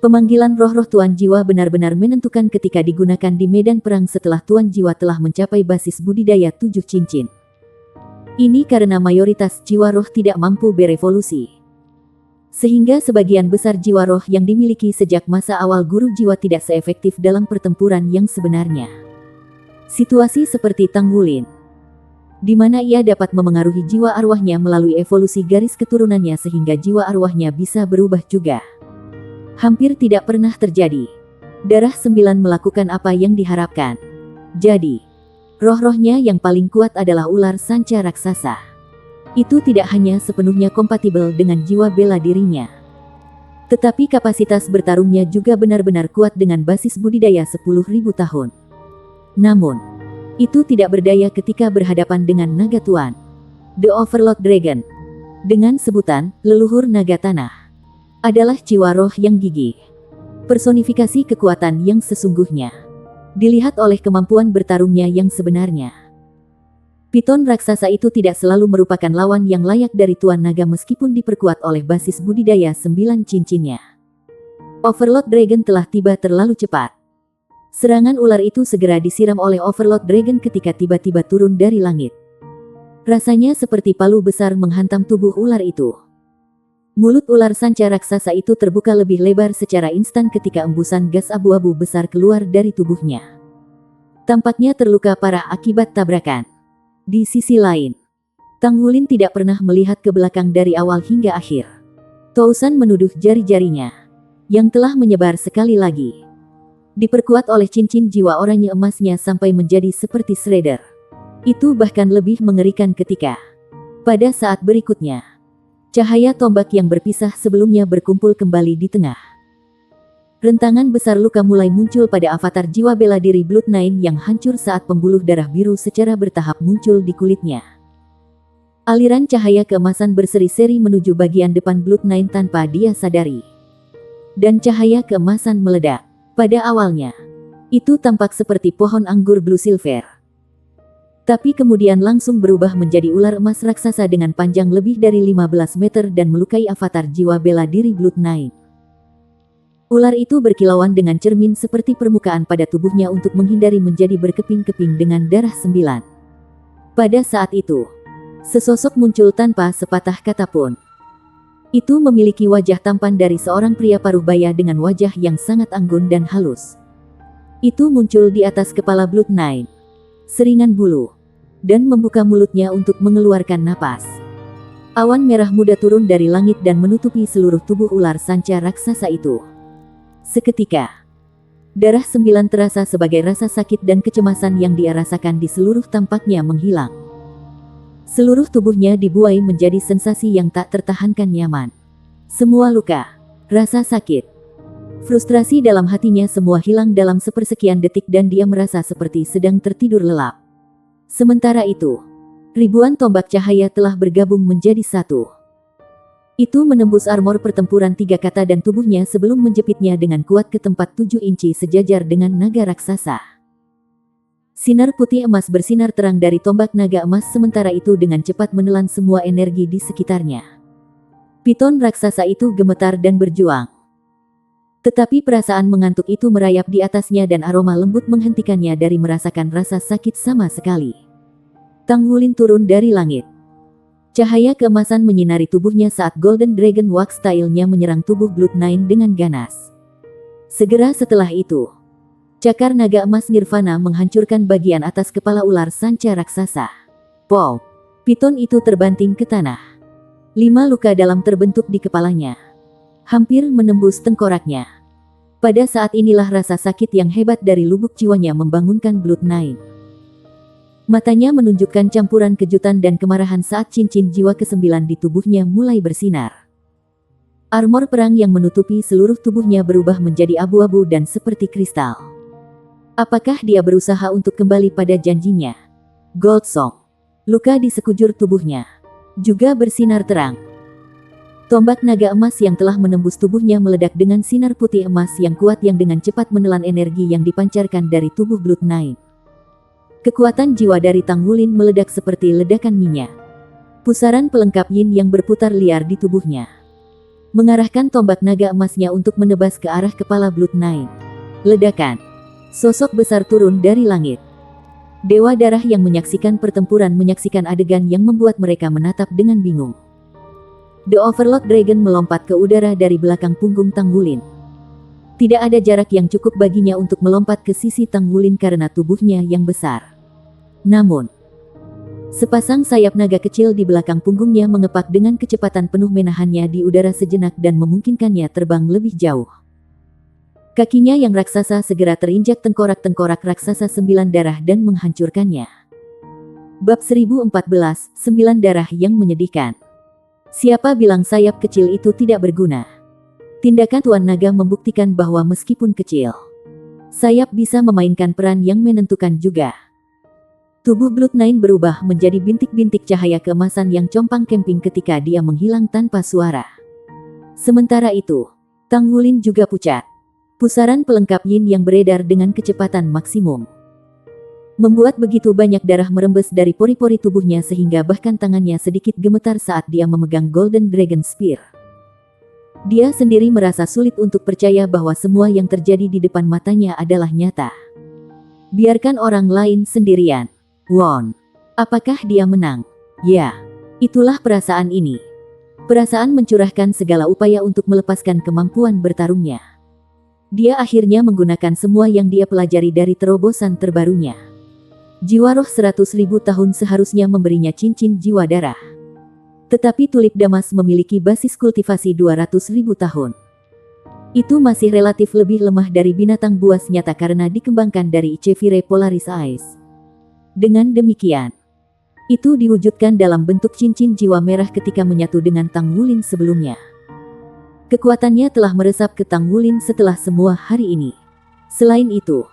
Speaker 1: pemanggilan roh-roh Tuan Jiwa benar-benar menentukan ketika digunakan di medan perang setelah Tuan Jiwa telah mencapai basis budidaya 7 cincin. Ini karena mayoritas jiwa roh tidak mampu berevolusi. Sehingga sebagian besar jiwa roh yang dimiliki sejak masa awal guru jiwa tidak seefektif dalam pertempuran yang sebenarnya. Situasi seperti Tang Wulin, di mana ia dapat memengaruhi jiwa arwahnya melalui evolusi garis keturunannya sehingga jiwa arwahnya bisa berubah juga, hampir tidak pernah terjadi. Darah 9 melakukan apa yang diharapkan. Jadi, roh-rohnya yang paling kuat adalah ular sanca raksasa. Itu tidak hanya sepenuhnya kompatibel dengan jiwa bela dirinya, tetapi kapasitas bertarungnya juga benar-benar kuat dengan basis budidaya 10.000 tahun. Namun, itu tidak berdaya ketika berhadapan dengan naga tuan, The Overlord Dragon. Dengan sebutan, leluhur naga tanah, adalah jiwa roh yang gigih. Personifikasi kekuatan yang sesungguhnya, dilihat oleh kemampuan bertarungnya yang sebenarnya. Piton raksasa itu tidak selalu merupakan lawan yang layak dari Tuan Naga meskipun diperkuat oleh basis budidaya 9 cincinnya. Overlord Dragon telah tiba terlalu cepat. Serangan ular itu segera disiram oleh Overlord Dragon ketika tiba-tiba turun dari langit. Rasanya seperti palu besar menghantam tubuh ular itu. Mulut ular sanca raksasa itu terbuka lebih lebar secara instan ketika embusan gas abu-abu besar keluar dari tubuhnya. Tampaknya terluka parah akibat tabrakan. Di sisi lain, Tang Wulin tidak pernah melihat ke belakang dari awal hingga akhir. Tousan menuduh jari-jarinya, yang telah menyebar sekali lagi, diperkuat oleh cincin jiwa oranye emasnya sampai menjadi seperti shredder. Itu bahkan lebih mengerikan ketika, pada saat berikutnya, cahaya tombak yang berpisah sebelumnya berkumpul kembali di tengah. Rentangan besar luka mulai muncul pada avatar jiwa bela diri Blood Nine yang hancur saat pembuluh darah biru secara bertahap muncul di kulitnya. Aliran cahaya keemasan berseri-seri menuju bagian depan Blood Nine tanpa dia sadari. Dan cahaya keemasan meledak. Pada awalnya, itu tampak seperti pohon anggur blue silver. Tapi kemudian langsung berubah menjadi ular emas raksasa dengan panjang lebih dari 15 meter dan melukai avatar jiwa bela diri Blood Nine. Ular itu berkilauan dengan cermin seperti permukaan pada tubuhnya untuk menghindari menjadi berkeping-keping dengan darah 9. Pada saat itu, sesosok muncul tanpa sepatah kata pun. Itu memiliki wajah tampan dari seorang pria paruh-baya dengan wajah yang sangat anggun dan halus. Itu muncul di atas kepala Blood Nine, seringan bulu, dan membuka mulutnya untuk mengeluarkan napas. Awan merah muda turun dari langit dan menutupi seluruh tubuh ular sanca raksasa itu. Seketika, Darah 9 terasa sebagai rasa sakit dan kecemasan yang dia rasakan di seluruh tampaknya menghilang. Seluruh tubuhnya dibuai menjadi sensasi yang tak tertahankan nyaman. Semua luka, rasa sakit, frustrasi dalam hatinya semua hilang dalam sepersekian detik dan dia merasa seperti sedang tertidur lelap. Sementara itu, ribuan tombak cahaya telah bergabung menjadi satu. Itu menembus armor pertempuran 3 kata dan tubuhnya sebelum menjepitnya dengan kuat ke tempat 7 inci sejajar dengan naga raksasa. Sinar putih emas bersinar terang dari tombak naga emas sementara itu dengan cepat menelan semua energi di sekitarnya. Piton raksasa itu gemetar dan berjuang. Tetapi perasaan mengantuk itu merayap di atasnya dan aroma lembut menghentikannya dari merasakan rasa sakit sama sekali. Tang Wulin turun dari langit. Cahaya keemasan menyinari tubuhnya saat Golden Dragon Wax Style-nya menyerang tubuh Blood9 dengan ganas. Segera setelah itu, cakar naga emas Nirvana menghancurkan bagian atas kepala ular sanca raksasa. Pow! Piton itu terbanting ke tanah. 5 luka dalam terbentuk di kepalanya. Hampir menembus tengkoraknya. Pada saat inilah rasa sakit yang hebat dari lubuk jiwanya membangunkan Blood9. Matanya menunjukkan campuran kejutan dan kemarahan saat cincin jiwa ke-9 di tubuhnya mulai bersinar. Armor perang yang menutupi seluruh tubuhnya berubah menjadi abu-abu dan seperti kristal. Apakah dia berusaha untuk kembali pada janjinya? Gold Song. Luka di sekujur tubuhnya juga bersinar terang. Tombak naga emas yang telah menembus tubuhnya meledak dengan sinar putih emas yang kuat yang dengan cepat menelan energi yang dipancarkan dari tubuh Blood9. Kekuatan jiwa dari Tang Wulin meledak seperti ledakan minyak. Pusaran pelengkap yin yang berputar liar di tubuhnya mengarahkan tombak naga emasnya untuk menebas ke arah kepala Blood9. Ledakan. Sosok besar turun dari langit. Dewa darah yang menyaksikan pertempuran menyaksikan adegan yang membuat mereka menatap dengan bingung. The Overlord Dragon melompat ke udara dari belakang punggung Tang Wulin. Tidak ada jarak yang cukup baginya untuk melompat ke sisi Tang Wulin karena tubuhnya yang besar. Namun, sepasang sayap naga kecil di belakang punggungnya mengepak dengan kecepatan penuh menahannya di udara sejenak dan memungkinkannya terbang lebih jauh. Kakinya yang raksasa segera terinjak tengkorak-tengkorak raksasa 9 darah dan menghancurkannya. Bab 1014, 9 darah yang menyedihkan. Siapa bilang sayap kecil itu tidak berguna? Tindakan Tuan Naga membuktikan bahwa meskipun kecil, sayap bisa memainkan peran yang menentukan juga. Tubuh Blood9 berubah menjadi bintik-bintik cahaya keemasan yang compang camping ketika dia menghilang tanpa suara. Sementara itu, Tang Wulin juga pucat. Pusaran pelengkap yin yang beredar dengan kecepatan maksimum membuat begitu banyak darah merembes dari pori-pori tubuhnya sehingga bahkan tangannya sedikit gemetar saat dia memegang Golden Dragon Spear. Dia sendiri merasa sulit untuk percaya bahwa semua yang terjadi di depan matanya adalah nyata. Biarkan orang lain sendirian. Won. Apakah dia menang? Ya. Itulah perasaan ini. Perasaan mencurahkan segala upaya untuk melepaskan kemampuan bertarungnya. Dia akhirnya menggunakan semua yang dia pelajari dari terobosan terbarunya. Jiwa roh 100.000 tahun seharusnya memberinya cincin jiwa darah. Tetapi tulip damas memiliki basis kultivasi 200.000 tahun. Itu masih relatif lebih lemah dari binatang buas nyata karena dikembangkan dari Ichevire Polaris Ice. Dengan demikian, itu diwujudkan dalam bentuk cincin jiwa merah ketika menyatu dengan Tang Wulin sebelumnya. Kekuatannya telah meresap ke Tang Wulin setelah semua hari ini. Selain itu,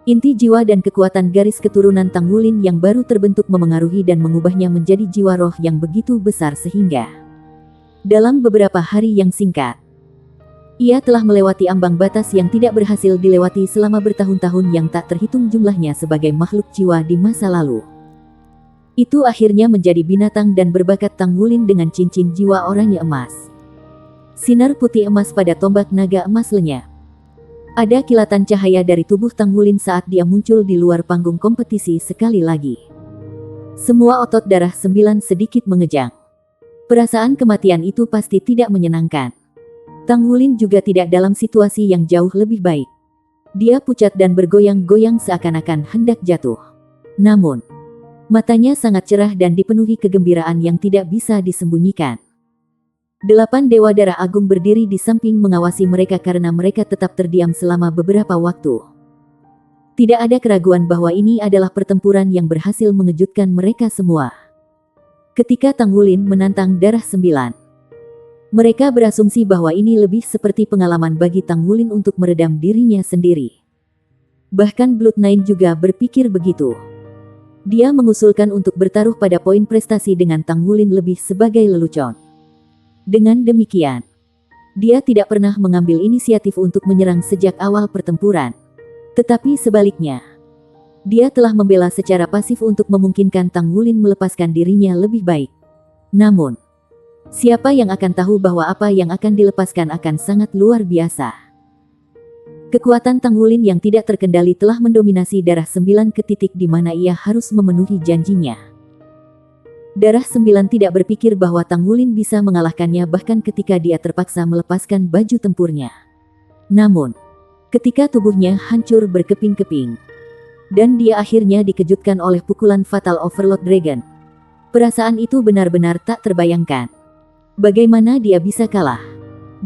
Speaker 1: inti jiwa dan kekuatan garis keturunan Tang Wulin yang baru terbentuk memengaruhi dan mengubahnya menjadi jiwa roh yang begitu besar sehingga dalam beberapa hari yang singkat, ia telah melewati ambang batas yang tidak berhasil dilewati selama bertahun-tahun yang tak terhitung jumlahnya sebagai makhluk jiwa di masa lalu. Itu akhirnya menjadi binatang dan berbakat Tang Wulin dengan cincin jiwa oranye emas. Sinar putih emas pada tombak naga emas lenyap. Ada kilatan cahaya dari tubuh Tang Wulin saat dia muncul di luar panggung kompetisi sekali lagi. Semua otot darah 9 sedikit mengejang. Perasaan kematian itu pasti tidak menyenangkan. Tang Wulin juga tidak dalam situasi yang jauh lebih baik. Dia pucat dan bergoyang-goyang seakan-akan hendak jatuh. Namun, matanya sangat cerah dan dipenuhi kegembiraan yang tidak bisa disembunyikan. 8 Dewa Darah Agung berdiri di samping mengawasi mereka karena mereka tetap terdiam selama beberapa waktu. Tidak ada keraguan bahwa ini adalah pertempuran yang berhasil mengejutkan mereka semua. Ketika Tanggulin menantang Darah 9, mereka berasumsi bahwa ini lebih seperti pengalaman bagi Tanggulin untuk meredam dirinya sendiri. Bahkan Blood9 juga berpikir begitu. Dia mengusulkan untuk bertaruh pada poin prestasi dengan Tanggulin lebih sebagai lelucon. Dengan demikian, dia tidak pernah mengambil inisiatif untuk menyerang sejak awal pertempuran. Tetapi sebaliknya, dia telah membela secara pasif untuk memungkinkan Tanggulin melepaskan dirinya lebih baik. Namun, siapa yang akan tahu bahwa apa yang akan dilepaskan akan sangat luar biasa. Kekuatan Tanggulin yang tidak terkendali telah mendominasi Darah 9 ke titik di mana ia harus memenuhi janjinya. Darah 9 tidak berpikir bahwa Tanggulin bisa mengalahkannya bahkan ketika dia terpaksa melepaskan baju tempurnya. Namun, ketika tubuhnya hancur berkeping-keping, dan dia akhirnya dikejutkan oleh pukulan fatal Overlord Dragon, perasaan itu benar-benar tak terbayangkan. Bagaimana dia bisa kalah?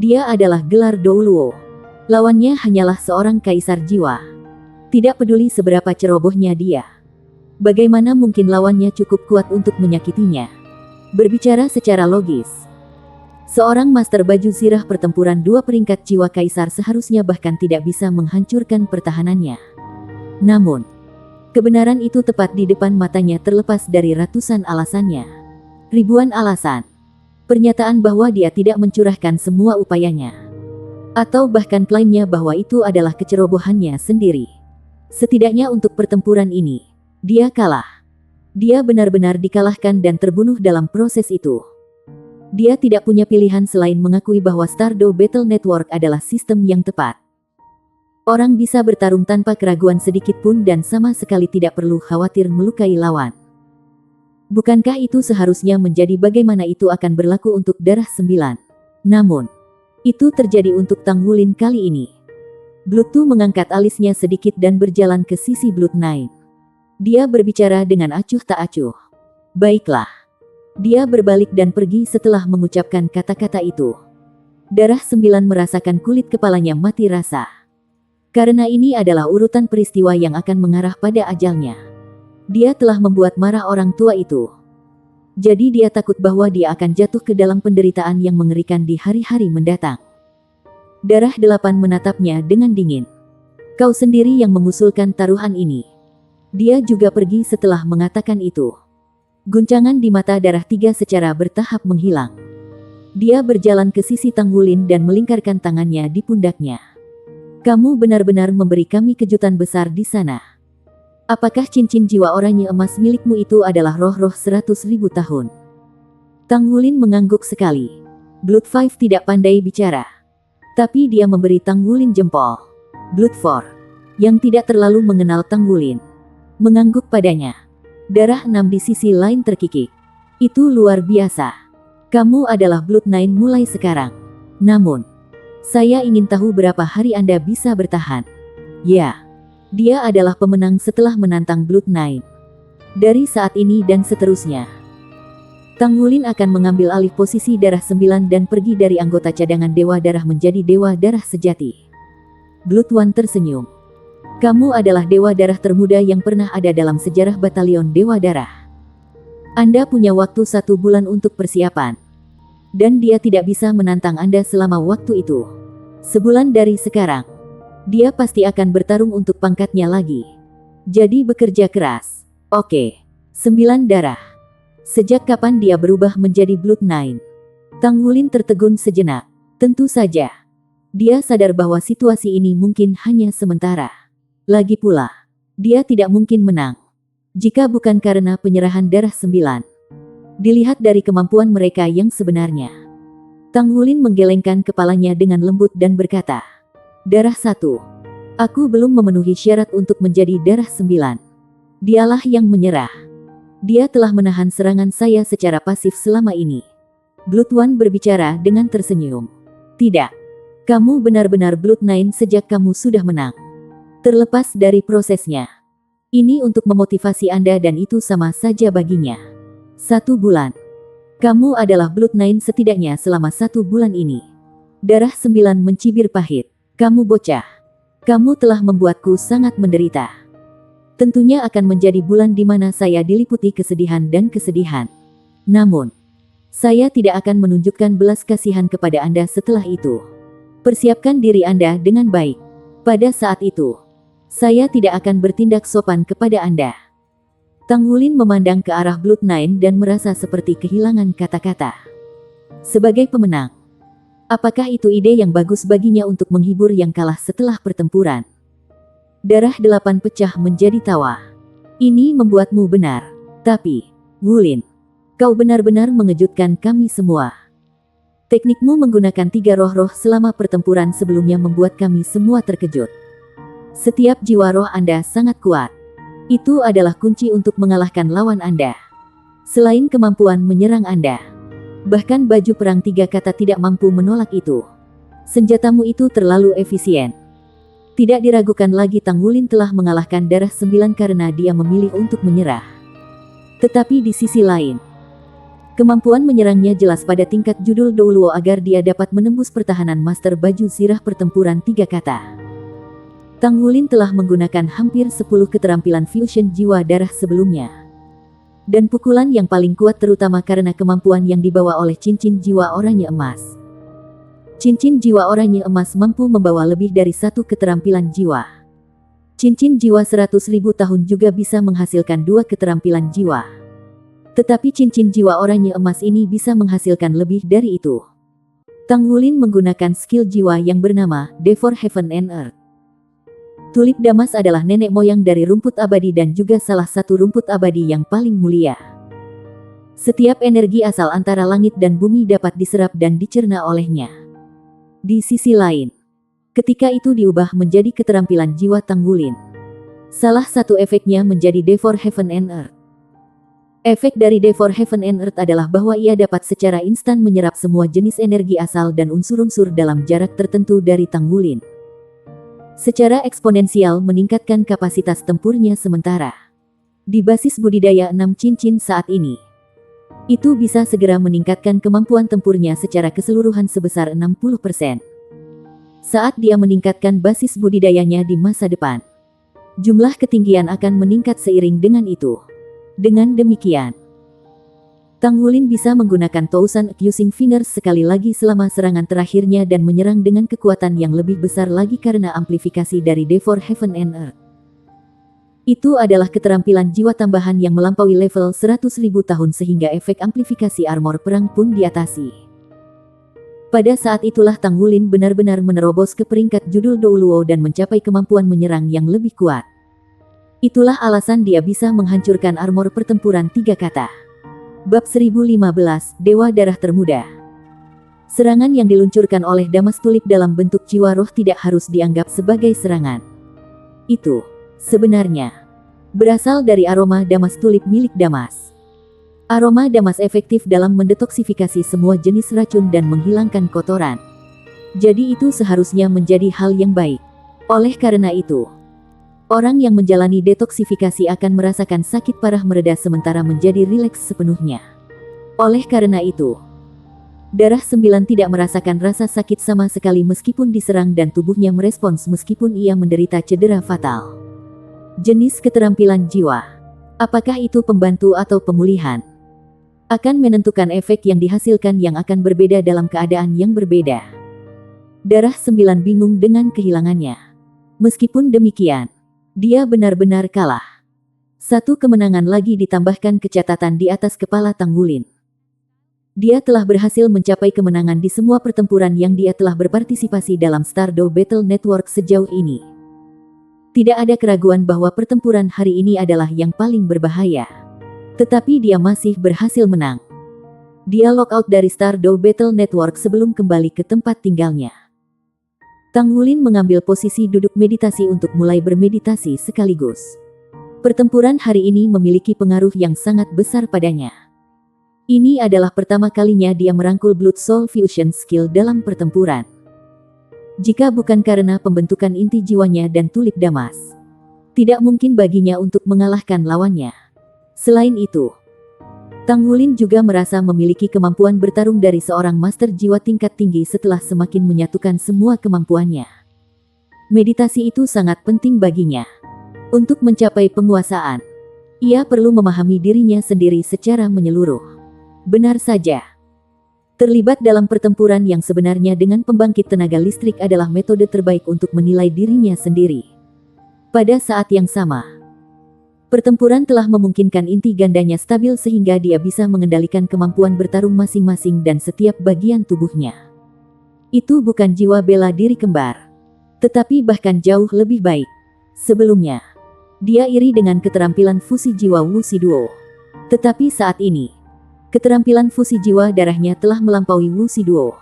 Speaker 1: Dia adalah gelar Douluo. Lawannya hanyalah seorang kaisar jiwa. Tidak peduli seberapa cerobohnya dia. Bagaimana mungkin lawannya cukup kuat untuk menyakitinya? Berbicara secara logis, seorang master baju zirah pertempuran 2 peringkat jiwa kaisar seharusnya bahkan tidak bisa menghancurkan pertahanannya. Namun, kebenaran itu tepat di depan matanya terlepas dari ratusan alasannya. Ribuan alasan. Pernyataan bahwa dia tidak mencurahkan semua upayanya. Atau bahkan klaimnya bahwa itu adalah kecerobohannya sendiri. Setidaknya untuk pertempuran ini, dia kalah. Dia benar-benar dikalahkan dan terbunuh dalam proses itu. Dia tidak punya pilihan selain mengakui bahwa Stardew Battle Network adalah sistem yang tepat. Orang bisa bertarung tanpa keraguan sedikit pun dan sama sekali tidak perlu khawatir melukai lawan. Bukankah itu seharusnya menjadi bagaimana itu akan berlaku untuk Darah 9? Namun, itu terjadi untuk Tanggulin kali ini. Blood2 mengangkat alisnya sedikit dan berjalan ke sisi Blood9. Dia berbicara dengan acuh tak acuh. Baiklah. Dia berbalik dan pergi setelah mengucapkan kata-kata itu. Darah 9 merasakan kulit kepalanya mati rasa. Karena ini adalah urutan peristiwa yang akan mengarah pada ajalnya. Dia telah membuat marah orang tua itu. Jadi dia takut bahwa dia akan jatuh ke dalam penderitaan yang mengerikan di hari-hari mendatang. Darah 8 menatapnya dengan dingin. Kau sendiri yang mengusulkan taruhan ini. Dia juga pergi setelah mengatakan itu. Guncangan di mata Darah 3 secara bertahap menghilang. Dia berjalan ke sisi Tanggulin dan melingkarkan tangannya di pundaknya. Kamu benar-benar memberi kami kejutan besar di sana. Apakah cincin jiwa oranye emas milikmu itu adalah roh-roh 100.000 tahun? Tanggulin mengangguk sekali. Blood5 tidak pandai bicara. Tapi dia memberi Tanggulin jempol. Blood4, yang tidak terlalu mengenal Tanggulin, mengangguk padanya. Darah 6 di sisi lain terkikik. Itu luar biasa. Kamu adalah Blood9 mulai sekarang. Namun, saya ingin tahu berapa hari Anda bisa bertahan. Ya. Dia adalah pemenang setelah menantang Blood9. Dari saat ini dan seterusnya, Tanggulin akan mengambil alih posisi Darah 9 dan pergi dari anggota cadangan Dewa Darah menjadi Dewa Darah sejati. Blood1 tersenyum. Kamu adalah Dewa Darah termuda yang pernah ada dalam sejarah Batalion Dewa Darah. Anda punya waktu 1 bulan untuk persiapan. Dan dia tidak bisa menantang Anda selama waktu itu. Sebulan dari sekarang, dia pasti akan bertarung untuk pangkatnya lagi. Jadi bekerja keras. Oke. 9 Darah. Sejak kapan dia berubah menjadi Blood9? Tanggulin tertegun sejenak. Tentu saja. Dia sadar bahwa situasi ini mungkin hanya sementara. Lagi pula, dia tidak mungkin menang. Jika bukan karena penyerahan Darah 9. Dilihat dari kemampuan mereka yang sebenarnya. Tanggulin menggelengkan kepalanya dengan lembut dan berkata, Darah 1. Aku belum memenuhi syarat untuk menjadi Darah 9. Dialah yang menyerah. Dia telah menahan serangan saya secara pasif selama ini. Blood1 berbicara dengan tersenyum. Tidak. Kamu benar-benar Blood9 sejak kamu sudah menang. Terlepas dari prosesnya. Ini untuk memotivasi Anda dan itu sama saja baginya. 1 bulan. Kamu adalah Blood9 setidaknya selama 1 bulan ini. Darah 9 mencibir pahit. Kamu bocah. Kamu telah membuatku sangat menderita. Tentunya akan menjadi bulan di mana saya diliputi kesedihan dan kesedihan. Namun, saya tidak akan menunjukkan belas kasihan kepada Anda setelah itu. Persiapkan diri Anda dengan baik. Pada saat itu, saya tidak akan bertindak sopan kepada Anda. Tang Wulin memandang ke arah Blood9 dan merasa seperti kehilangan kata-kata. Sebagai pemenang, apakah itu ide yang bagus baginya untuk menghibur yang kalah setelah pertempuran? Darah 8 pecah menjadi tawa. Ini membuatmu benar. Tapi, Wulin, kau benar-benar mengejutkan kami semua. Teknikmu menggunakan 3 roh-roh selama pertempuran sebelumnya membuat kami semua terkejut. Setiap jiwa roh Anda sangat kuat. Itu adalah kunci untuk mengalahkan lawan Anda. Selain kemampuan menyerang Anda, bahkan baju perang 3 kata tidak mampu menolak itu. Senjatamu itu terlalu efisien. Tidak diragukan lagi Tang Wulin telah mengalahkan darah 9 karena dia memilih untuk menyerah. Tetapi di sisi lain, kemampuan menyerangnya jelas pada tingkat judul Douluo agar dia dapat menembus pertahanan master baju zirah pertempuran 3 kata. Tang Wulin telah menggunakan hampir 10 keterampilan fusion jiwa darah sebelumnya. Dan pukulan yang paling kuat terutama karena kemampuan yang dibawa oleh cincin jiwa oranye emas. Cincin jiwa oranye emas mampu membawa lebih dari 1 keterampilan jiwa. Cincin jiwa 100.000 tahun juga bisa menghasilkan 2 keterampilan jiwa. Tetapi cincin jiwa oranye emas ini bisa menghasilkan lebih dari itu. Tang Wulin menggunakan skill jiwa yang bernama Devour Heaven and Earth. Tulip Damas adalah nenek moyang dari rumput abadi dan juga salah satu rumput abadi yang paling mulia. Setiap energi asal antara langit dan bumi dapat diserap dan dicerna olehnya. Di sisi lain, ketika itu diubah menjadi keterampilan jiwa Tang Wulin, salah satu efeknya menjadi Devour Heaven and Earth. Efek dari Devour Heaven and Earth adalah bahwa ia dapat secara instan menyerap semua jenis energi asal dan unsur-unsur dalam jarak tertentu dari Tang Wulin. Secara eksponensial meningkatkan kapasitas tempurnya sementara. Di basis budidaya 6 cincin saat ini, itu bisa segera meningkatkan kemampuan tempurnya secara keseluruhan sebesar 60%. Saat dia meningkatkan basis budidayanya di masa depan, jumlah ketinggian akan meningkat seiring dengan itu. Dengan demikian, Tang Wulin bisa menggunakan Thousand Accusing Fingers sekali lagi selama serangan terakhirnya dan menyerang dengan kekuatan yang lebih besar lagi karena amplifikasi dari Devour Heaven and Earth. Itu adalah keterampilan jiwa tambahan yang melampaui level 100.000 tahun sehingga efek amplifikasi armor perang pun diatasi. Pada saat itulah Tang Wulin benar-benar menerobos ke peringkat judul Douluo dan mencapai kemampuan menyerang yang lebih kuat. Itulah alasan dia bisa menghancurkan armor pertempuran 3 kata. Bab 1015, Dewa Darah Termuda. Serangan yang diluncurkan oleh Damas Tulip dalam bentuk jiwa roh tidak harus dianggap sebagai serangan. Itu, sebenarnya, berasal dari aroma Damas Tulip milik Damas. Aroma Damas efektif dalam mendetoksifikasi semua jenis racun dan menghilangkan kotoran. Jadi itu seharusnya menjadi hal yang baik. Oleh karena itu, orang yang menjalani detoksifikasi akan merasakan sakit parah mereda sementara menjadi rileks sepenuhnya. Oleh karena itu, darah 9 tidak merasakan rasa sakit sama sekali meskipun diserang dan tubuhnya merespons meskipun ia menderita cedera fatal. Jenis keterampilan jiwa, apakah itu pembantu atau pemulihan, akan menentukan efek yang dihasilkan yang akan berbeda dalam keadaan yang berbeda. Darah 9 bingung dengan kehilangannya. Meskipun demikian, dia benar-benar kalah. 1 kemenangan lagi ditambahkan ke catatan di atas kepala Tang Wulin. Dia telah berhasil mencapai kemenangan di semua pertempuran yang dia telah berpartisipasi dalam Stardew Battle Network sejauh ini. Tidak ada keraguan bahwa pertempuran hari ini adalah yang paling berbahaya. Tetapi dia masih berhasil menang. Dia lockout dari Stardew Battle Network sebelum kembali ke tempat tinggalnya. Tang Wulin mengambil posisi duduk meditasi untuk mulai bermeditasi sekaligus. Pertempuran hari ini memiliki pengaruh yang sangat besar padanya. Ini adalah pertama kalinya dia merangkul Blood Soul Fusion skill dalam pertempuran. Jika bukan karena pembentukan inti jiwanya dan Tulip Damas, tidak mungkin baginya untuk mengalahkan lawannya. Selain itu, Tang Wulin juga merasa memiliki kemampuan bertarung dari seorang master jiwa tingkat tinggi setelah semakin menyatukan semua kemampuannya. Meditasi itu sangat penting baginya. Untuk mencapai penguasaan, ia perlu memahami dirinya sendiri secara menyeluruh. Benar saja. Terlibat dalam pertempuran yang sebenarnya dengan pembangkit tenaga listrik adalah metode terbaik untuk menilai dirinya sendiri. Pada saat yang sama, pertempuran telah memungkinkan inti gandanya stabil sehingga dia bisa mengendalikan kemampuan bertarung masing-masing dan setiap bagian tubuhnya. Itu bukan jiwa bela diri kembar, tetapi bahkan jauh lebih baik. Sebelumnya, dia iri dengan keterampilan fusi jiwa Wuxi Duo. Tetapi saat ini, keterampilan fusi jiwa darahnya telah melampaui Wuxi Duo.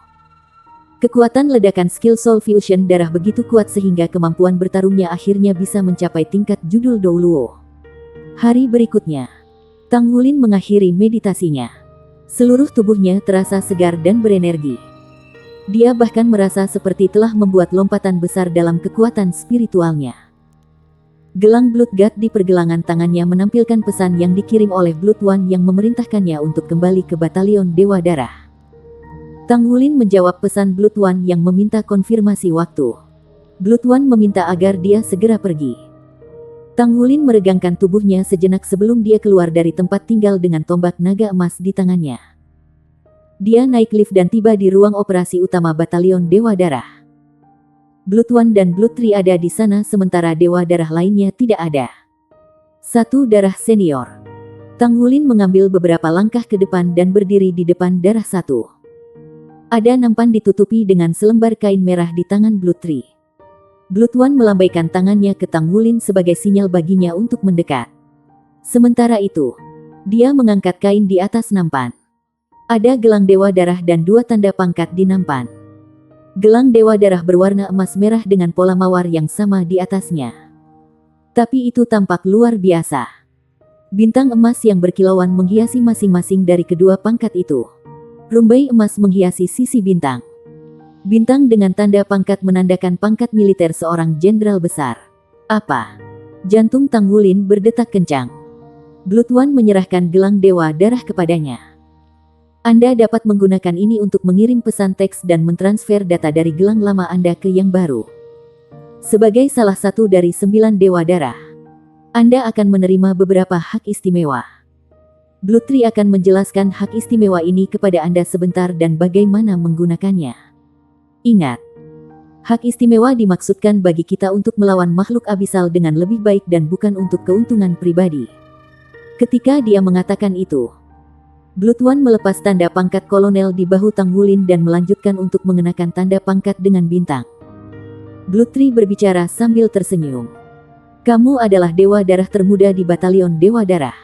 Speaker 1: Kekuatan ledakan skill Soul Fusion darah begitu kuat sehingga kemampuan bertarungnya akhirnya bisa mencapai tingkat judul Dou Luo. Hari berikutnya, Tang Wulin mengakhiri meditasinya. Seluruh tubuhnya terasa segar dan berenergi. Dia bahkan merasa seperti telah membuat lompatan besar dalam kekuatan spiritualnya. Gelang Blood God di pergelangan tangannya menampilkan pesan yang dikirim oleh Blood One yang memerintahkannya untuk kembali ke Batalion Dewa Darah. Tang Wulin menjawab pesan Blood One yang meminta konfirmasi waktu. Blood One meminta agar dia segera pergi. Tang Wulin meregangkan tubuhnya sejenak sebelum dia keluar dari tempat tinggal dengan tombak naga emas di tangannya. Dia naik lift dan tiba di ruang operasi utama Batalion Dewa Darah. Blood One dan Blood Three ada di sana sementara Dewa Darah lainnya tidak ada. Satu darah senior. Tang Wulin mengambil beberapa langkah ke depan dan berdiri di depan darah satu. Ada nampan ditutupi dengan selembar kain merah di tangan Blood Three. Blood One melambaikan tangannya ke Tang Wulin sebagai sinyal baginya untuk mendekat. Sementara itu, dia mengangkat kain di atas nampan. Ada gelang Dewa Darah dan dua tanda pangkat di nampan. Gelang Dewa Darah berwarna emas merah dengan pola mawar yang sama di atasnya. Tapi itu tampak luar biasa. Bintang emas yang berkilauan menghiasi masing-masing dari kedua pangkat itu. Rumbai emas menghiasi sisi bintang. Bintang dengan tanda pangkat menandakan pangkat militer seorang jenderal besar. Apa? Jantung Tang Wulin berdetak kencang. Blood One menyerahkan gelang Dewa Darah kepadanya. Anda dapat menggunakan ini untuk mengirim pesan teks dan mentransfer data dari gelang lama Anda ke yang baru. Sebagai salah satu dari 9 Dewa Darah, Anda akan menerima beberapa hak istimewa. Blood Three akan menjelaskan hak istimewa ini kepada Anda sebentar dan bagaimana menggunakannya. Ingat, hak istimewa dimaksudkan bagi kita untuk melawan makhluk abisal dengan lebih baik dan bukan untuk keuntungan pribadi. Ketika dia mengatakan itu, Blood One melepas tanda pangkat kolonel di bahu Tang Wulin dan melanjutkan untuk mengenakan tanda pangkat dengan bintang. Blood Three berbicara sambil tersenyum. Kamu adalah Dewa Darah termuda di Batalion Dewa Darah.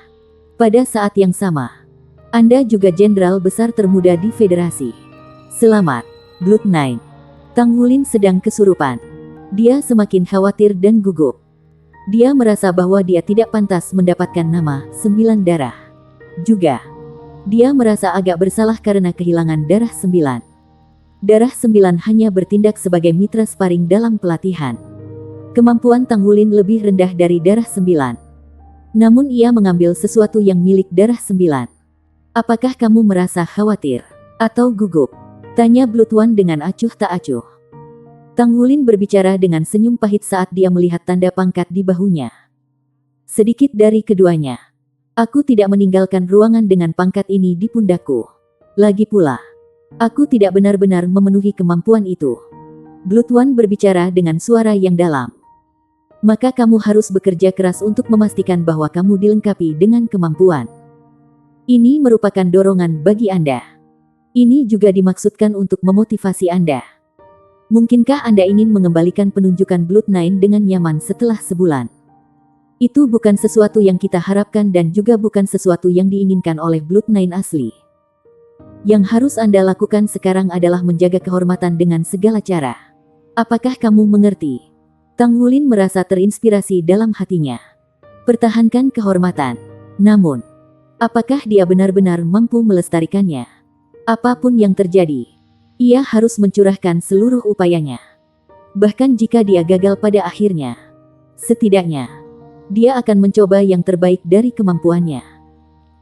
Speaker 1: Pada saat yang sama, Anda juga Jenderal Besar termuda di Federasi. Selamat, Blood Nine. Tang Wulin sedang kesurupan. Dia semakin khawatir dan gugup. Dia merasa bahwa dia tidak pantas mendapatkan nama 9 darah. Juga, dia merasa agak bersalah karena kehilangan darah 9. Darah 9 hanya bertindak sebagai mitra sparring dalam pelatihan. Kemampuan Tang Wulin lebih rendah dari darah 9. Namun ia mengambil sesuatu yang milik darah 9. Apakah kamu merasa khawatir atau gugup? Tanya Blood One dengan acuh tak acuh. Tang Wulin berbicara dengan senyum pahit saat dia melihat tanda pangkat di bahunya. Sedikit dari keduanya. Aku tidak meninggalkan ruangan dengan pangkat ini di pundakku. Lagi pula, aku tidak benar-benar memenuhi kemampuan itu. Blood One berbicara dengan suara yang dalam. Maka kamu harus bekerja keras untuk memastikan bahwa kamu dilengkapi dengan kemampuan. Ini merupakan dorongan bagi Anda. Ini juga dimaksudkan untuk memotivasi Anda. Mungkinkah Anda ingin mengembalikan penunjukan Blood Nine dengan nyaman setelah sebulan? Itu bukan sesuatu yang kita harapkan dan juga bukan sesuatu yang diinginkan oleh Blood Nine asli. Yang harus Anda lakukan sekarang adalah menjaga kehormatan dengan segala cara. Apakah kamu mengerti? Tang Wulin merasa terinspirasi dalam hatinya. Pertahankan kehormatan. Namun, apakah dia benar-benar mampu melestarikannya? Apapun yang terjadi, ia harus mencurahkan seluruh upayanya. Bahkan jika dia gagal pada akhirnya, setidaknya, dia akan mencoba yang terbaik dari kemampuannya.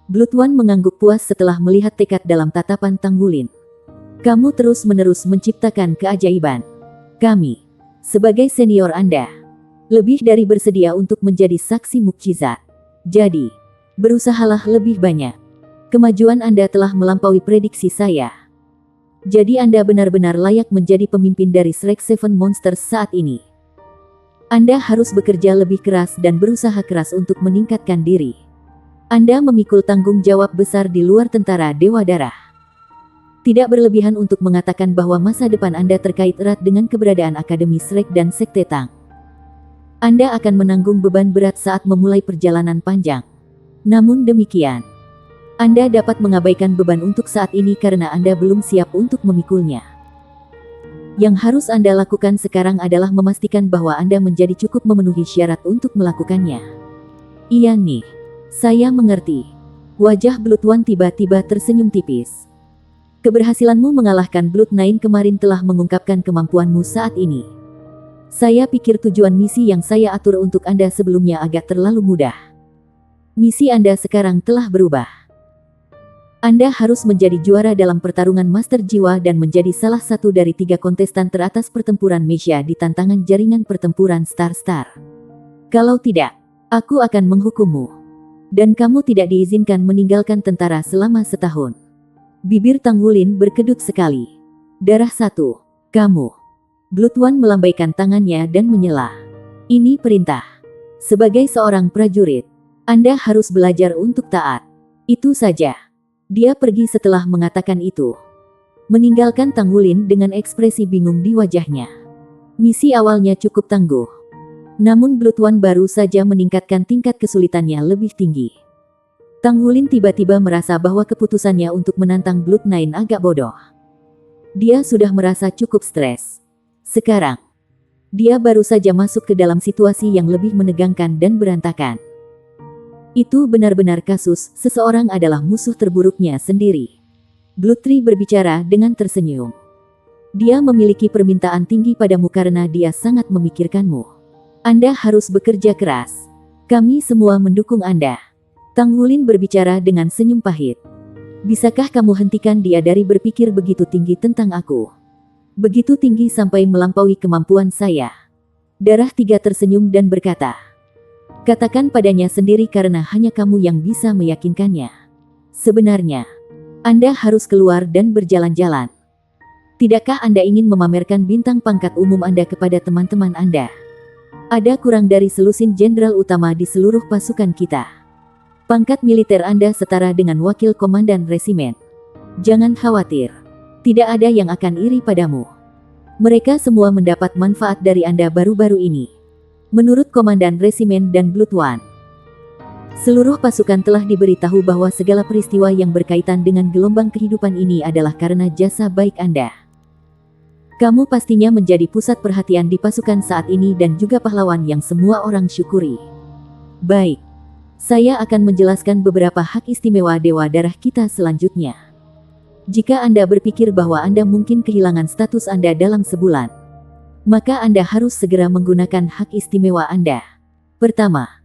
Speaker 1: Blood One mengangguk puas setelah melihat tekad dalam tatapan Tanggulin. Kamu terus-menerus menciptakan keajaiban. Kami, sebagai senior Anda, lebih dari bersedia untuk menjadi saksi mukjizat. Jadi, berusahalah lebih banyak. Kemajuan Anda telah melampaui prediksi saya. Jadi Anda benar-benar layak menjadi pemimpin dari Shrek Seven Monsters saat ini. Anda harus bekerja lebih keras dan berusaha keras untuk meningkatkan diri. Anda memikul tanggung jawab besar di luar tentara Dewa Darah. Tidak berlebihan untuk mengatakan bahwa masa depan Anda terkait erat dengan keberadaan Akademi Shrek dan Sekte Tang. Anda akan menanggung beban berat saat memulai perjalanan panjang. Namun demikian, Anda dapat mengabaikan beban untuk saat ini karena Anda belum siap untuk memikulnya. Yang harus Anda lakukan sekarang adalah memastikan bahwa Anda menjadi cukup memenuhi syarat untuk melakukannya. Iya nih, saya mengerti. Wajah Blood One tiba-tiba tersenyum tipis. Keberhasilanmu mengalahkan Blood Nine kemarin telah mengungkapkan kemampuanmu saat ini. Saya pikir tujuan misi yang saya atur untuk Anda sebelumnya agak terlalu mudah. Misi Anda sekarang telah berubah. Anda harus menjadi juara dalam pertarungan Master Jiwa dan menjadi salah satu dari 3 kontestan teratas pertempuran Mesia di tantangan jaringan pertempuran Star. Kalau tidak, aku akan menghukummu. Dan kamu tidak diizinkan meninggalkan tentara selama setahun. Bibir Tanggulin berkedut sekali. Darah 1. Kamu. Blood One melambaikan tangannya dan menyela. Ini perintah. Sebagai seorang prajurit, Anda harus belajar untuk taat. Itu saja. Dia pergi setelah mengatakan itu. Meninggalkan Tanggulin dengan ekspresi bingung di wajahnya. Misi awalnya cukup tangguh. Namun Blood One baru saja meningkatkan tingkat kesulitannya lebih tinggi. Tanggulin tiba-tiba merasa bahwa keputusannya untuk menantang Blood Nine agak bodoh. Dia sudah merasa cukup stres. Sekarang, dia baru saja masuk ke dalam situasi yang lebih menegangkan dan berantakan. Itu benar-benar kasus, seseorang adalah musuh terburuknya sendiri. Blood Tree berbicara dengan tersenyum. Dia memiliki permintaan tinggi padamu karena dia sangat memikirkanmu. Anda harus bekerja keras. Kami semua mendukung Anda. Tanggulin berbicara dengan senyum pahit. Bisakah kamu hentikan dia dari berpikir begitu tinggi tentang aku? Begitu tinggi sampai melampaui kemampuan saya. Darah 3 tersenyum dan berkata, katakan padanya sendiri karena hanya kamu yang bisa meyakinkannya. Sebenarnya, Anda harus keluar dan berjalan-jalan. Tidakkah Anda ingin memamerkan bintang pangkat umum Anda kepada teman-teman Anda? Ada kurang dari selusin jenderal utama di seluruh pasukan kita. Pangkat militer Anda setara dengan wakil komandan resimen. Jangan khawatir. Tidak ada yang akan iri padamu. Mereka semua mendapat manfaat dari Anda baru-baru ini. Menurut komandan resimen dan Blood One, seluruh pasukan telah diberitahu bahwa segala peristiwa yang berkaitan dengan gelombang kehidupan ini adalah karena jasa baik Anda. Kamu pastinya menjadi pusat perhatian di pasukan saat ini dan juga pahlawan yang semua orang syukuri. Baik. Saya akan menjelaskan beberapa hak istimewa Dewa Darah kita selanjutnya. Jika Anda berpikir bahwa Anda mungkin kehilangan status Anda dalam sebulan, maka Anda harus segera menggunakan hak istimewa Anda. Pertama,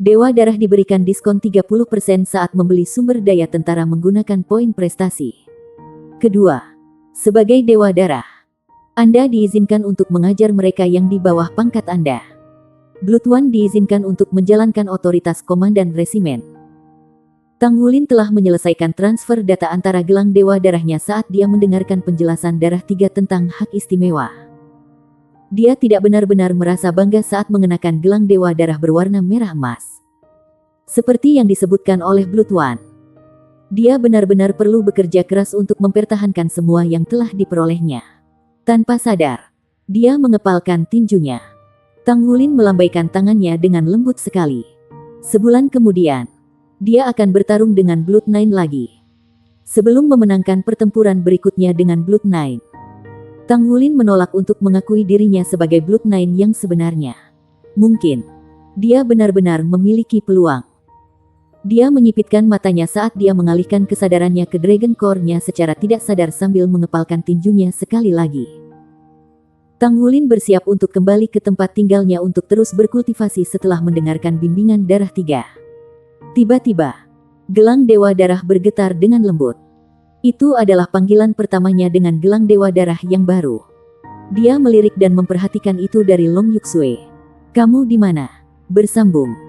Speaker 1: Dewa Darah diberikan diskon 30% saat membeli sumber daya tentara menggunakan poin prestasi. Kedua, sebagai Dewa Darah, Anda diizinkan untuk mengajar mereka yang di bawah pangkat Anda. Blood One diizinkan untuk menjalankan otoritas komandan resimen. Tanggulin telah menyelesaikan transfer data antara gelang Dewa Darahnya saat dia mendengarkan penjelasan Darah 3 tentang hak istimewa. Dia tidak benar-benar merasa bangga saat mengenakan gelang Dewa Darah berwarna merah emas. Seperti yang disebutkan oleh Blood One, dia benar-benar perlu bekerja keras untuk mempertahankan semua yang telah diperolehnya. Tanpa sadar, dia mengepalkan tinjunya. Tanggulin melambaikan tangannya dengan lembut sekali. Sebulan kemudian, dia akan bertarung dengan Blood Nine lagi. Sebelum memenangkan pertempuran berikutnya dengan Blood Nine, Tanggulin menolak untuk mengakui dirinya sebagai Blood Nine yang sebenarnya. Mungkin, dia benar-benar memiliki peluang. Dia menyipitkan matanya saat dia mengalihkan kesadarannya ke Dragon Core-nya secara tidak sadar sambil mengepalkan tinjunya sekali lagi. Tanggulin bersiap untuk kembali ke tempat tinggalnya untuk terus berkultivasi setelah mendengarkan bimbingan Darah 3. Tiba-tiba, Gelang Dewa Darah bergetar dengan lembut. Itu adalah panggilan pertamanya dengan gelang Dewa Darah yang baru. Dia melirik dan memperhatikan itu dari Long Yuxue. Kamu di mana? Bersambung.